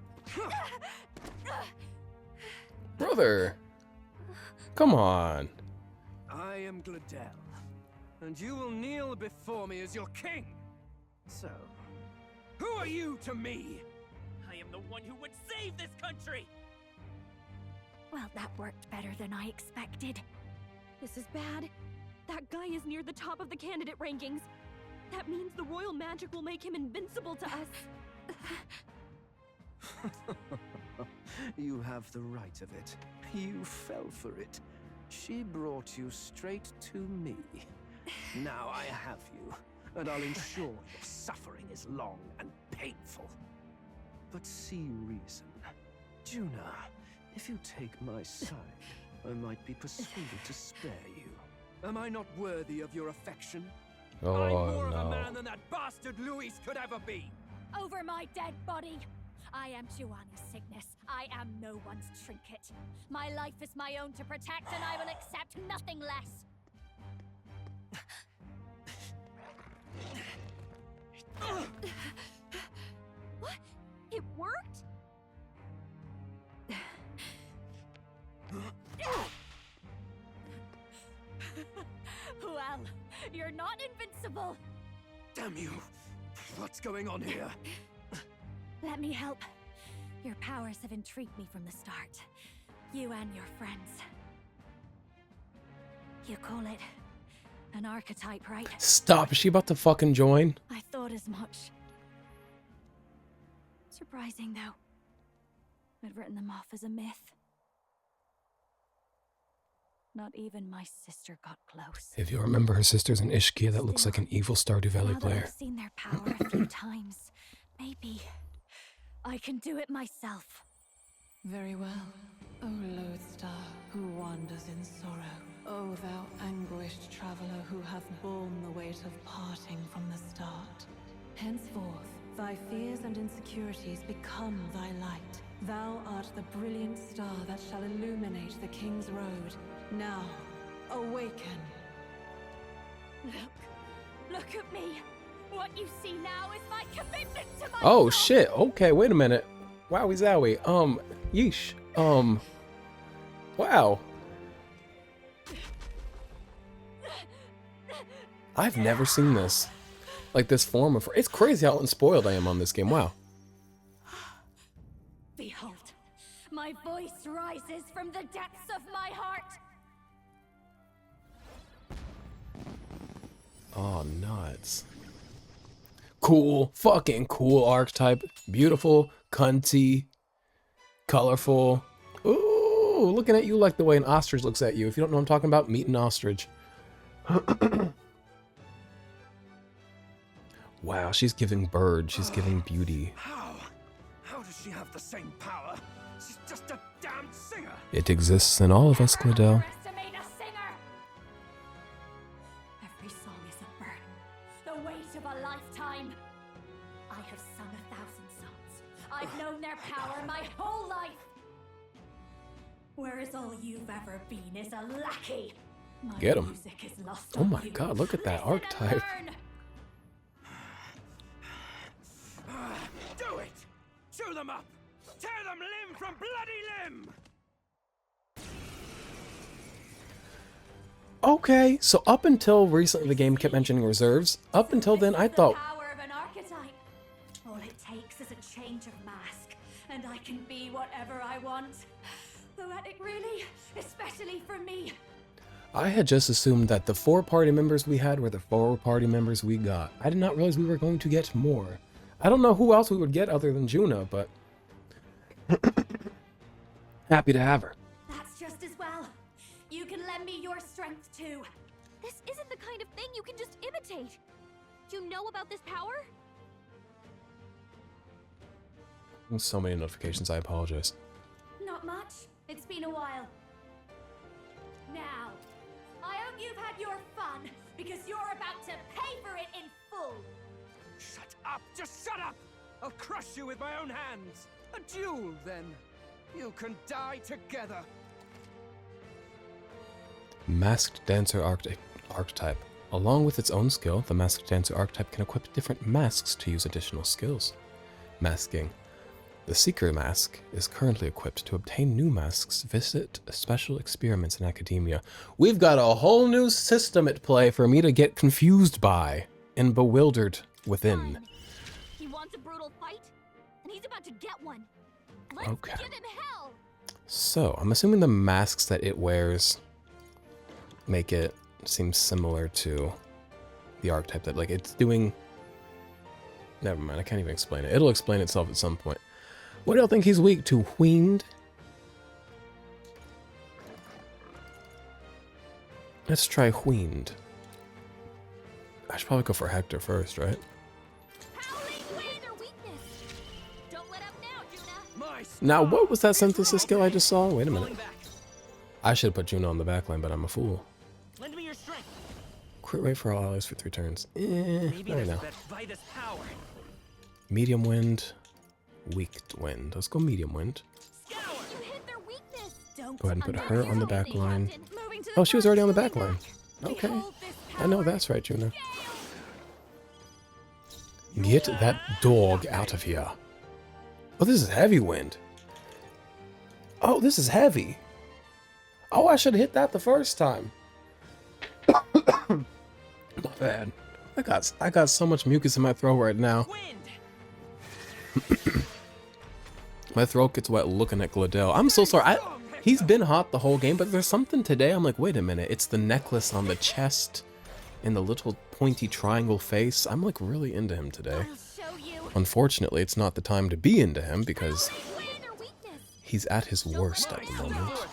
Brother! Come on. I am Gladel, and you will kneel before me as your king. So, who are you to me? I am the one who would save this country! Well, that worked better than I expected. This is bad. That guy is near the top of the candidate rankings. That means the royal magic will make him invincible to us. You have the right of it. You fell for it. She brought you straight to me. Now I have you, and I'll ensure your suffering is long and painful. But see reason. Juna, if you take my side, I might be persuaded to spare you. Am I not worthy of your affection? I'm more of a man than that bastard Luis could ever be. Over my dead body. I am Giovanni's sickness. I am no one's trinket. My life is my own to protect, and I will accept nothing less. What? It worked? Well, you're not invincible. Damn you! What's going on here? Let me help. Your powers have intrigued me from the start. You and your friends. You call it an archetype, right? Stop, is she about to fucking join? I thought as much. Surprising, though. I'd written them off as a myth. Not even my sister got close. If you remember, her sister's an Ishkia that looks like an evil Stardew Valley Now that player. I've seen their power a few times, maybe I can do it myself. Very well, O lodestar who wanders in sorrow. O thou anguished traveler who hath borne the weight of parting from the start. Henceforth, thy fears and insecurities become thy light. Thou art the brilliant star that shall illuminate the King's Road. Now, awaken. Look at me. What you see now is my commitment to my Oh shit, okay, wait a minute. Wowie zowie. Yeesh. Wow. I've never seen this. Like this form of... It's crazy how unspoiled I am on this game, wow. Behold, my voice rises from the depths of my heart. Oh, nuts. Cool, fucking cool archetype. Beautiful, cunty, colorful. Ooh, looking at you like the way an ostrich looks at you. If you don't know what I'm talking about, meet an ostrich. Wow, she's giving bird. She's giving beauty. How does she have the same power? She's just a damn singer. It exists in all of us, Gladell. Every song is a burden, the weight of a lifetime. I have sung 1,000 songs. I've known their power my whole life. Whereas all you've ever been is a lackey. My Get him. music is lost Oh on my you. god, look at that archetype. Do it! Chew them up! Tear them limb from bloody limb! Okay, so up until recently the game kept mentioning reserves. Up until then, I thought... Power of an archetype. All it takes is a change of mask, and I can be whatever I want. Poetic, really, especially for me. I had just assumed that the 4 party members we had were the 4 party members we got. I did not realize we were going to get more. I don't know who else we would get other than Juna, but... happy to have her. That's just as well. You can lend me your strength too. This isn't the kind of thing you can just imitate. Do you know about this power? So many notifications, I apologize. Not much. It's been a while. Now, I hope you've had your fun, because you're about to pay for it in full. Shut up! Just shut up! I'll crush you with my own hands. A duel, then. You can die together. Masked Dancer archetype. Along with its own skill, the Masked Dancer archetype can equip different masks to use additional skills. Masking. The Seeker mask is currently equipped. To obtain new masks, visit special experiments in academia. We've got a whole new system at play for me to get confused by and bewildered within. He wants a brutal fight, and he's about to get one. Let's Okay. give him hell. So, I'm assuming the masks that it wears make it seem similar to the archetype that, like, it's doing... Never mind, I can't even explain it. It'll explain itself at some point. What do y'all think he's weak to? Winged? Let's try Winged. I should probably go for Hector first, right? Now, what was that synthesis skill I just saw? Wait a minute. I should have put Juno on the backline, but I'm a fool. Lend me your strength. Crit rate for all allies for 3 turns. Maybe I there's know. that Vitus power. Medium wind, weak wind. Let's go medium wind. You hit their weakness. Don't Go ahead and put her on the back line. Oh, she was already on the back line. Okay. I know that's right, Juno. Get that dog out of here. Oh, this is heavy wind. Oh, this is heavy. Oh, I should have hit that the first time. My bad. I got so much mucus in my throat right now. My throat gets wet looking at Gladell. I'm so sorry. He's been hot the whole game, but there's something today. I'm like, wait a minute. It's the necklace on the chest and the little pointy triangle face. I'm like really into him today. Unfortunately, it's not the time to be into him because he's at his worst at the moment.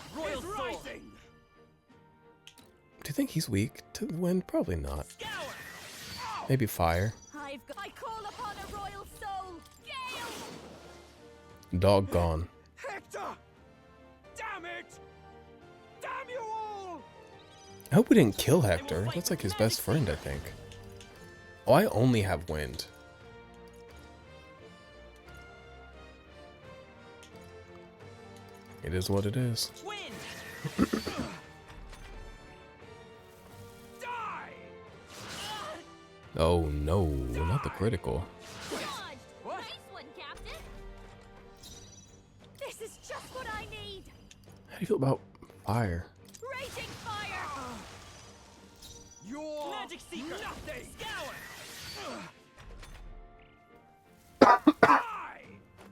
Do you think he's weak to the wind? Probably not. Maybe fire. I call upon a royal soul. Gale! Doggone. Hector! Damn it! Damn you all! I hope we didn't kill Hector. That's like his best friend, I think. Oh, I only have wind. It is what it is. Oh no, not the critical. This is just what I need. How do you feel about fire? Raging fire. Your magic seeker. Nothing.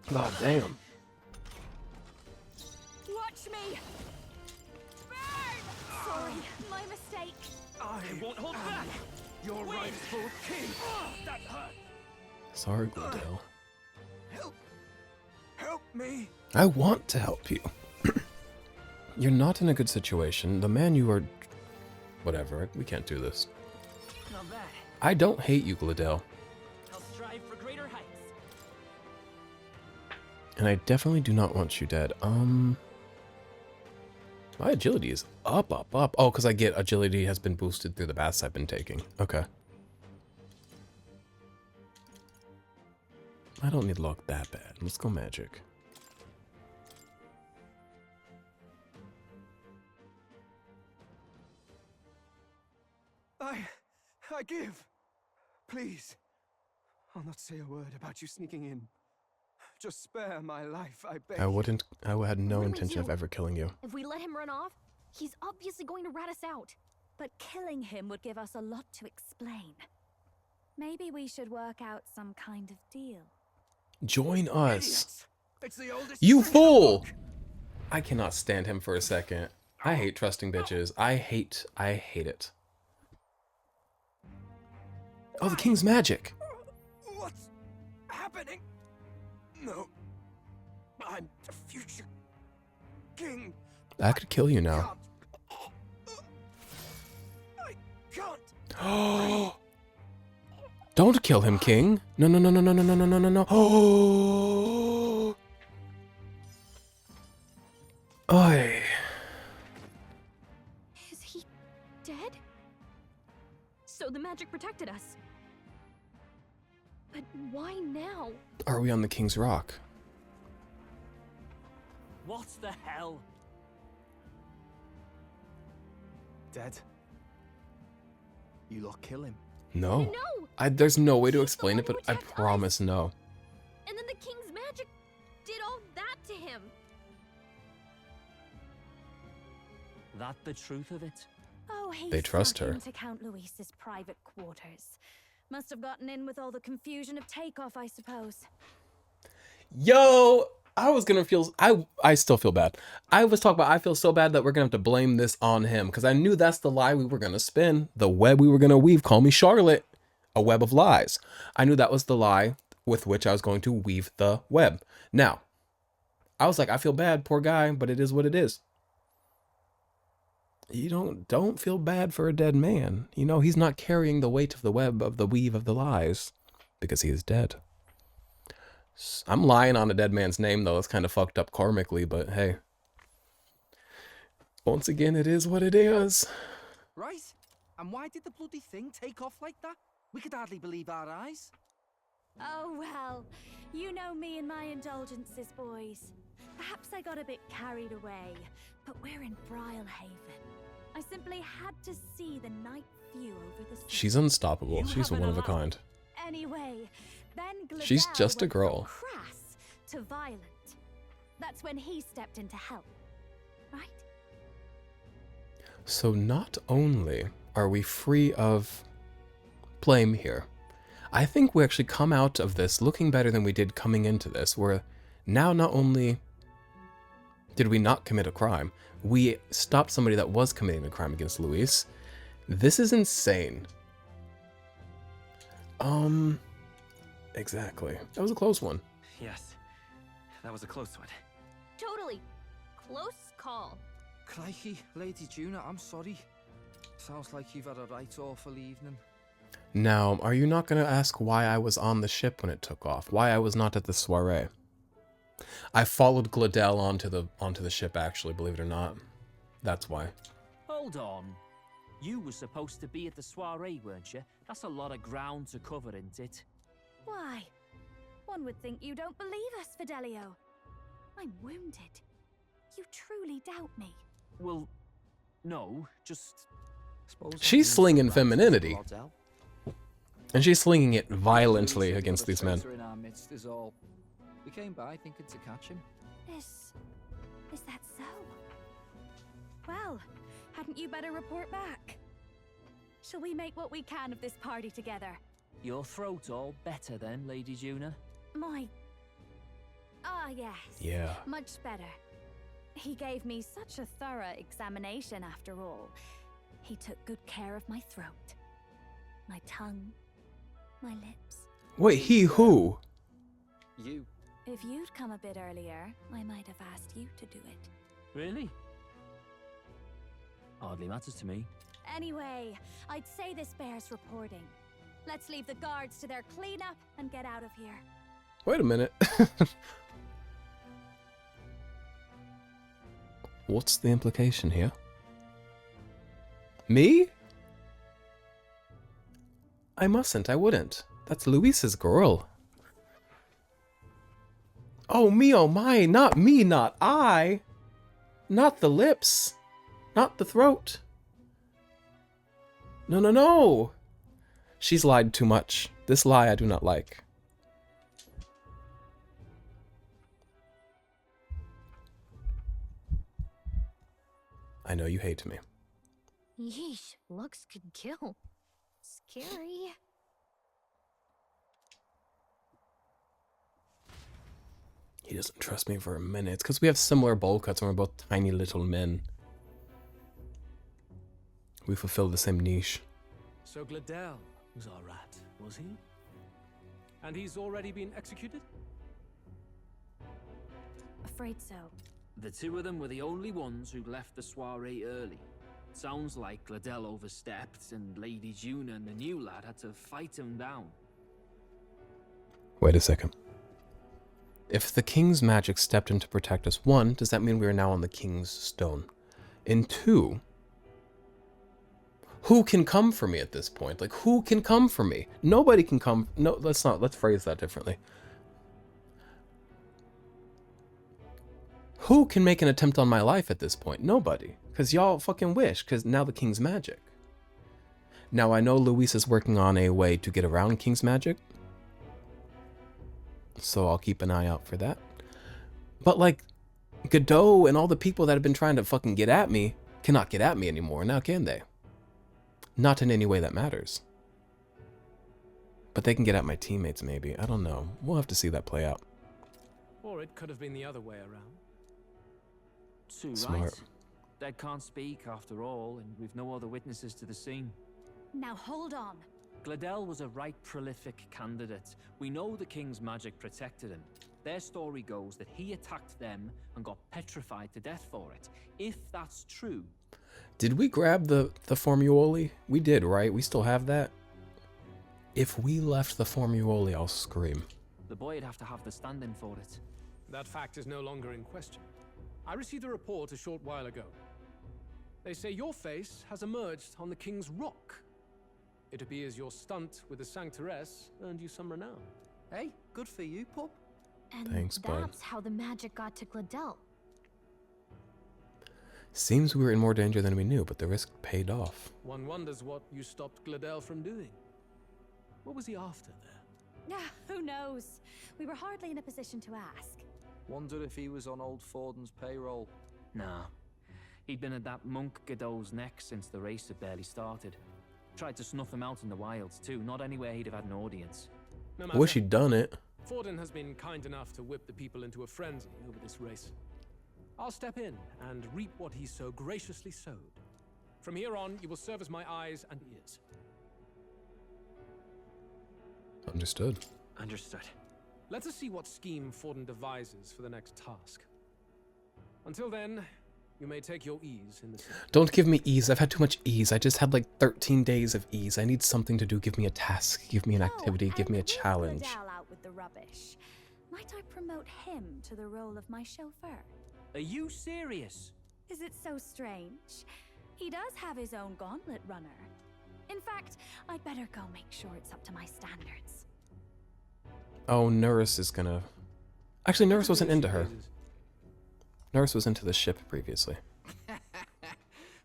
God damn. Watch me. Burn. Sorry, my mistake. I won't hold back. Your rightful king. That hurt. Sorry, Gladell. Help me. I want to help you. You're not in a good situation. The man you are... Whatever, we can't do this. Not bad. I don't hate you, Gladell. I'll strive for greater heights. And I definitely do not want you dead. My agility is up. Oh, because I get agility has been boosted through the baths I've been taking. Okay. I don't need luck that bad. Let's go magic. I give. Please. I'll not say a word about you sneaking in. Just spare my life, I beg. I had no Really intention of do. ever killing you. If we let him run off, he's obviously going to rat us out. But killing him would give us a lot to explain. Maybe we should work out some kind of deal. Join us. It's the oldest You trick in the fool! book. I cannot stand him for a second. I hate trusting bitches. I hate it. Oh, the king's magic. What's happening? No. I'm the future king. I could kill you now. I can't. Don't kill him, king. No. Oh. Oi. Is he dead? So the magic protected us. But why now? Are we on the King's Rock? What the hell? Dead. You lot kill him. No. No! There's no way to explain it, but I promise no. And then the king's magic did That the truth of it? Oh, he They trust snuck her. into Count Luis's private quarters. Must have gotten in with all the confusion of takeoff, I suppose. Yo, I was gonna feel, I still feel bad. I was talking about, I feel so bad that we're gonna have to blame this on him, because I knew that's the lie we were gonna spin, the web we were gonna weave. Call me Charlotte, a web of lies. I knew that was the lie with which I was going to weave the web. Now, I was like, I feel bad, poor guy, but it is what it is. You don't feel bad for a dead man. You know, he's not carrying the weight of the web of the weave of the lies, because he is dead. I'm lying on a dead man's name, though. It's kind of fucked up karmically, but hey. Once again, it is what it is. Right? And why did the bloody thing take off like that? We could hardly believe our eyes. Oh, well, you know me and my indulgences, boys. Perhaps I got a bit carried away, but we're in Brilehaven. I simply had to see the night view over the sea. She's unstoppable. She's one of a kind. Anyway, then She's Gladel just a went from girl. crass to violent. That's when he stepped in to help, right? So not only are we free of blame here, I think we actually come out of this looking better than we did coming into this, where now not only did we not commit a crime, we stopped somebody that was committing a crime against Luis. This is insane. Exactly. That was a close one. Yes, that was a close one. Totally. Close call. Crikey, Lady Juna, I'm sorry. Sounds like you've had a right awful evening. Now, are you not going to ask why I was on the ship when it took off? Why I was not at the soiree? I followed Gladel onto the ship, actually, believe it or not. That's why. Hold on. You were supposed to be at the soiree, weren't you? That's a lot of ground to cover, isn't it? Why? One would think you don't believe us, Fidelio. I'm wounded. You truly doubt me. Well, no, just... She's slinging femininity. And she's slinging it violently against these men. In our midst is all. We came by thinking to catch him. Is that so? Well, hadn't you better report back? Shall we make what we can of this party together? Your throat all better then, Lady Juna? Yes. Yeah. Much better. He gave me such a thorough examination after all. He took good care of my throat, my tongue, my lips. Wait, he who? You. If you'd come a bit earlier, I might have asked you to do it. Really? Hardly matters to me. Anyway, I'd say this bears reporting. Let's leave the guards to their cleanup and get out of here. Wait a minute. What's the implication here? Me? I mustn't, I wouldn't. That's Luis's girl. Oh, me, oh my, not me, not I. Not the lips. Not the throat. No, no, no. She's lied too much. This lie I do not like. I know you hate me. Yeesh, looks could kill. Scary. He doesn't trust me for a minute. It's because we have similar bowl cuts and we're both tiny little men. We fulfill the same niche. So Gladel was our rat, was he? And he's already been executed? Afraid so. The two of them were the only ones who left the soiree early. Sounds like Gladel overstepped and Lady Juna and the new lad had to fight him down. Wait a second. If the king's magic stepped in to protect us, 1, does that mean we are now on the king's stone? And 2, who can come for me at this point? Like, who can come for me? Nobody can come. No, let's phrase that differently. Who can make an attempt on my life at this point? Nobody. Because y'all fucking wish, because now the king's magic. Now, I know Luis is working on a way to get around king's magic. So I'll keep an eye out for that. But like, Godot and all the people that have been trying to fucking get at me, cannot get at me anymore, now can they? Not in any way that matters. But they can get at my teammates, maybe. I don't know. We'll have to see that play out. Or it could have been the other way around. Too Smart. right. Dead can't speak, after all, and we've no other witnesses to the scene. Now hold on. Gladel was a right prolific candidate. We know the king's magic protected him. Their story goes that he attacked them and got petrified to death for it. If that's true... Did we grab the Formuoli? We did, right? We still have that? If we left the Formuoli, I'll scream. The boy'd have to have the stand-in for it. That fact is no longer in question. I received a report a short while ago. They say your face has emerged on the King's Rock. It appears your stunt with the Sanctoress earned you some renown. Hey, good for you, pup. And Thanks, bud. that's how the magic got to Gladel. Seems we were in more danger than we knew, but the risk paid off. One wonders what you stopped Gladel from doing. What was he after there? Who knows? We were hardly in a position to ask. Wonder if he was on old Forden's payroll. Nah. He'd been at that monk Godot's neck since the race had barely started. Tried to snuff him out in the wilds too, not anywhere he'd have had an audience. No I matter. wish he'd done it. Forden has been kind enough to whip the people into a frenzy over this race. I'll step in and reap what he so graciously sowed. From here on, you will serve as my eyes and ears. Understood. Understood. Let us see what scheme Forden devises for the next task. Until then, you may take your ease in the city. Don't give me ease. I've had too much ease. I just had like 13 days of ease. I need something to do. Give me a task. Give me an activity. Give me a challenge. Gladel out with the rubbish. Might I promote him to the role of my chauffeur? Are you serious? Is it so strange? He does have his own gauntlet runner. In fact, I'd better go make sure it's up to my standards. Oh, Nurse is gonna... Actually, Nurse wasn't into her. Nurse was into the ship previously.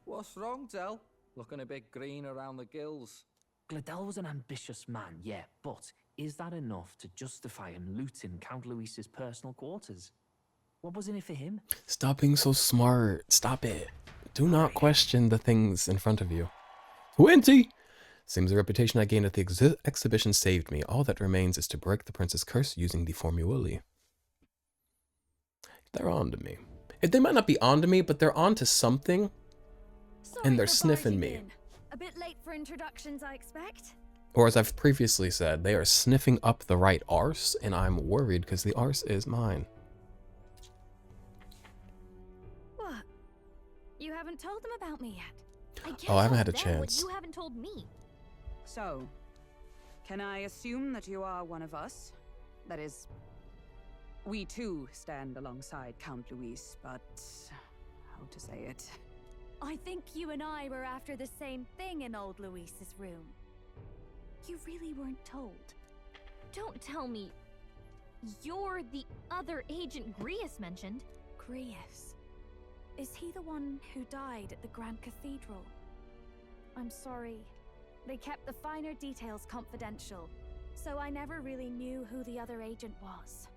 What's wrong, Del? Looking a bit green around the gills. Gladel was an ambitious man, yeah, but is that enough to justify him looting Count Luis's personal quarters? What was in it for him? Stop being so smart. Stop it. Do not question the things in front of you. 20! Seems the reputation I gained at the exhibition saved me. All that remains is to break the prince's curse using the Formuoli. They're on to me. They might not be on to me, but they're on to something. And they're sniffing me. A bit late for introductions, I expect. Or as I've previously said, they are sniffing up the right arse, and I'm worried because the arse is mine. What? You haven't told them about me yet? Oh, I haven't had a chance. You haven't told me. So, can I assume that you are one of us? That is, we too stand alongside Count Luis, but how to say it? I think you and I were after the same thing in old Luis's room. You really weren't told. Don't tell me you're the other agent Grius mentioned. Grius? Is he the one who died at the Grand Cathedral? I'm sorry. They kept the finer details confidential, so I never really knew who the other agent was.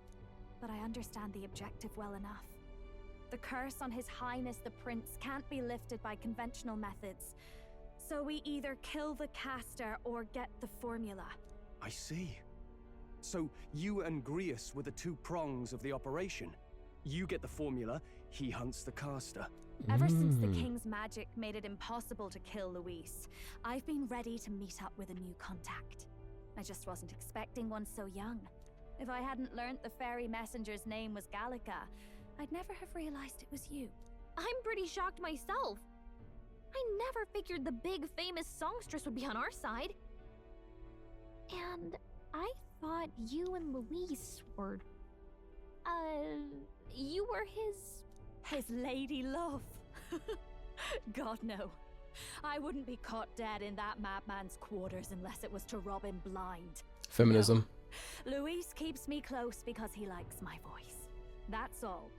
But I understand the objective well enough. The curse on His Highness the Prince can't be lifted by conventional methods, so we either kill the caster or get the formula. I see. So you and Grius were the two prongs of the operation. You get the formula, he hunts the caster. Ever since the King's magic made it impossible to kill Luis, I've been ready to meet up with a new contact. I just wasn't expecting one so young. If I hadn't learnt the fairy messenger's name was Gallica, I'd never have realized it was you. I'm pretty shocked myself. I never figured the big famous songstress would be on our side. And I thought you and Luis were... you were His lady love. God, no. I wouldn't be caught dead in that madman's quarters unless it was to rob him blind. Feminism. No. Luis keeps me close because he likes my voice. That's all.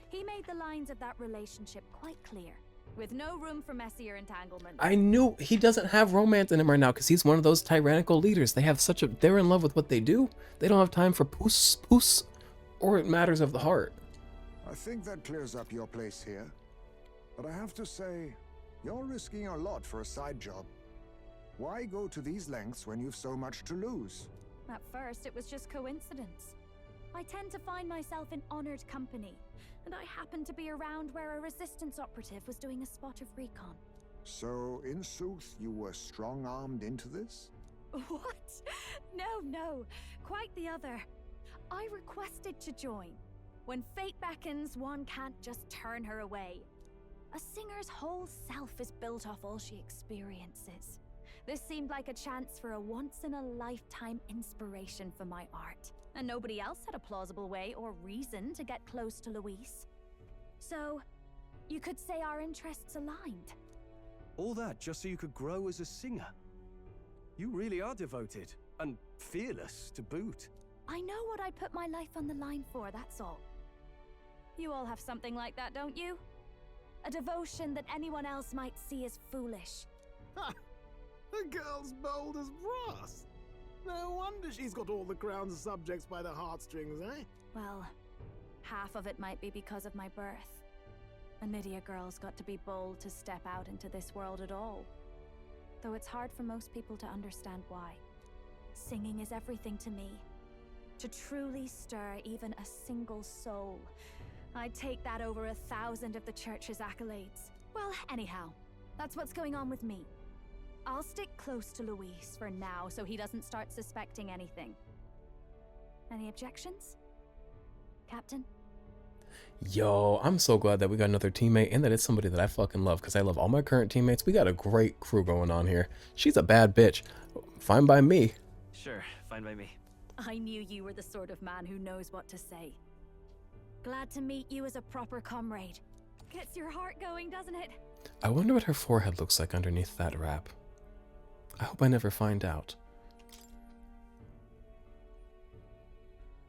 He made the lines of that relationship quite clear, with no room for messier entanglement. I knew he doesn't have romance in him right now because he's one of those tyrannical leaders. They have they're in love with what they do. They don't have time for puss, or matters of the heart. I think that clears up your place here. But I have to say, You're risking a lot for a side job. Why go to these lengths when you've so much to lose? At first, it was just coincidence. I tend to find myself in honored company, and I happened to be around where a resistance operative was doing a spot of recon. So, in sooth, you were strong-armed into this? What? No, quite the other. I requested to join. When fate beckons, one can't just turn her away. A singer's whole self is built off all she experiences. This seemed like a chance for a once-in-a-lifetime inspiration for my art, and nobody else had a plausible way or reason to get close to Louise. So, you could say our interests aligned. All that just so you could grow as a singer? You really are devoted, and fearless to boot. I know what I put my life on the line for, that's all. You all have something like that, don't you? A devotion that anyone else might see as foolish. Ha! The girl's bold as brass. No wonder she's got all the crown's subjects by the heartstrings, eh? Well, half of it might be because of my birth. A Nydia girl's got to be bold to step out into this world at all. Though it's hard for most people to understand why. Singing is everything to me. To truly stir even a single soul, I'd take that over 1,000 of the church's accolades. Well, anyhow, that's what's going on with me. I'll stick close to Louise for now so he doesn't start suspecting anything. Any objections? Captain? Yo, I'm so glad that we got another teammate and that it's somebody that I fucking love, because I love all my current teammates. We got a great crew going on here. She's a bad bitch. Fine by me. Sure, fine by me. I knew you were the sort of man who knows what to say. Glad to meet you as a proper comrade. Gets your heart going, doesn't it? I wonder what her forehead looks like underneath that wrap. I hope I never find out.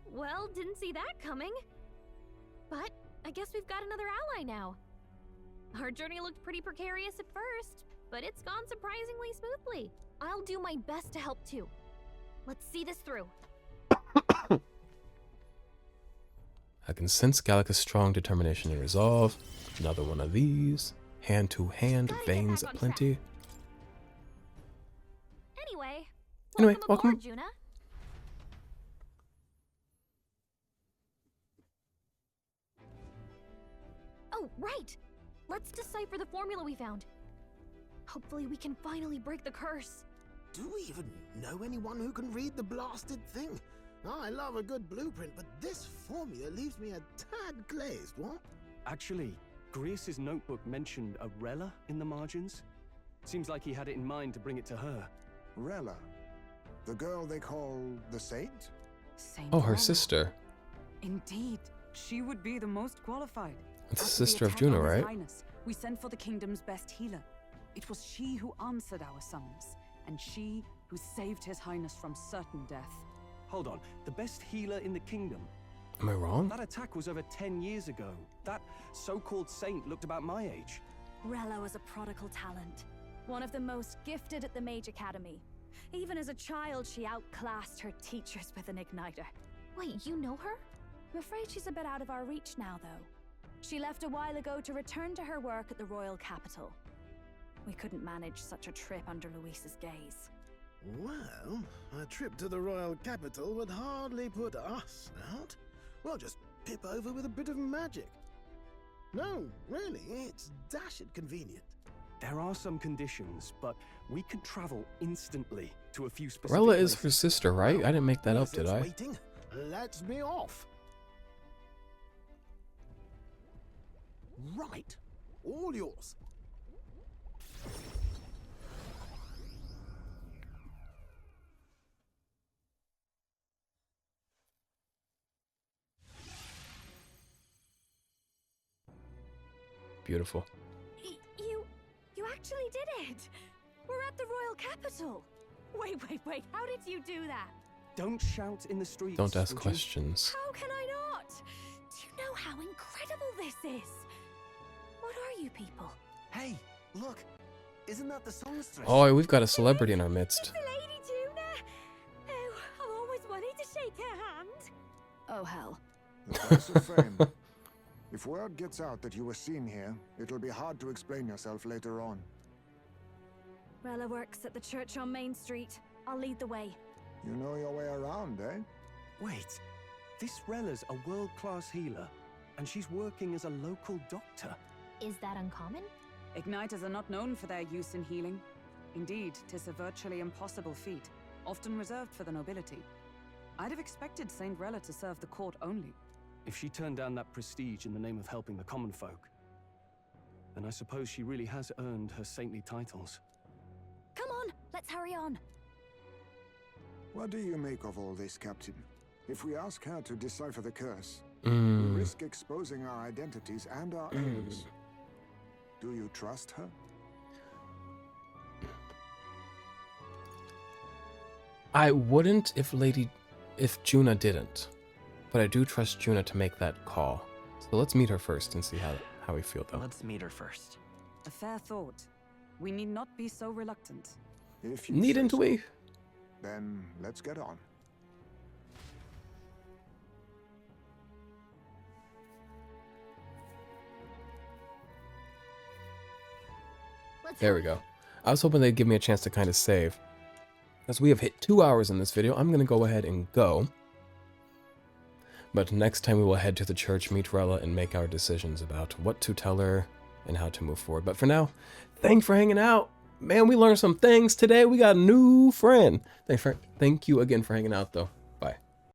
Well, didn't see that coming. But I guess we've got another ally now. Our journey looked pretty precarious at first, but it's gone surprisingly smoothly. I'll do my best to help too. Let's see this through. I can sense Gallica's strong determination and resolve. Another one of these. Hand to hand, veins aplenty. Anyway, welcome. aboard, Juna. Oh, right! Let's decipher the formula we found. Hopefully we can finally break the curse. Do we even know anyone who can read the blasted thing? I love a good blueprint, but this formula leaves me a tad glazed, what? Actually, Grius's notebook mentioned a Rella in the margins. Seems like he had it in mind to bring it to her. Rella? The girl they call the Saint? Oh, her sister. Indeed, she would be the most qualified. It's the After sister of attack Juno, on His right? Highness, we sent for the kingdom's best healer. It was she who answered our summons, and she who saved His Highness from certain death. Hold on, the best healer in the kingdom? Am I wrong? That attack was over 10 years ago. That so-called saint looked about my age. Rella was a prodigal talent. One of the most gifted at the Mage Academy. Even as a child, she outclassed her teachers with an igniter. Wait, you know her? I'm afraid she's a bit out of our reach now, though. She left a while ago to return to her work at the royal capital. We couldn't manage such a trip under Louise's gaze. Well, a trip to the royal capital would hardly put us out. We'll just pip over with a bit of magic. No, really, it's dashed convenient. There are some conditions, but we could travel instantly to a few specific Rella is places. her sister, right? I didn't make that up, did I? Waiting. Let's be off. Right. All yours. Beautiful. You actually did it! We're at the royal capital! Wait, how did you do that? Don't shout in the streets. Don't ask would you? questions. How can I not? Do you know how incredible this is? What are you people? Hey, look. Isn't that the songstress? Oh, we've got a celebrity in our midst. Lady Juna! Oh, I've always wanted to shake her hand. Oh, hell. The price of fame. If word gets out that you were seen here, it'll be hard to explain yourself later on. Rella works at the church on Main Street. I'll lead the way. You know your way around, eh? Wait, this Rella's a world-class healer, and she's working as a local doctor. Is that uncommon? Igniters are not known for their use in healing. Indeed, 'tis a virtually impossible feat, often reserved for the nobility. I'd have expected Saint Rella to serve the court only. If she turned down that prestige in the name of helping the common folk, then I suppose she really has earned her saintly titles. Come on, let's hurry on. What do you make of all this, Captain? If we ask her to decipher the curse, we risk exposing our identities and our aims. Do you trust her? I wouldn't if Juna didn't. But I do trust Juna to make that call. So let's meet her first and see how we feel, though. Let's meet her first. A fair thought. We need not be so reluctant. If you Needn't say so, we? then let's get on. There we go. I was hoping they'd give me a chance to kind of save. As we have hit 2 hours in this video, I'm going to go ahead and go. But next time we will head to the church, meet Rella, and make our decisions about what to tell her and how to move forward. But for now, thanks for hanging out. Man, we learned some things today. We got a new friend. Thank you again for hanging out, though.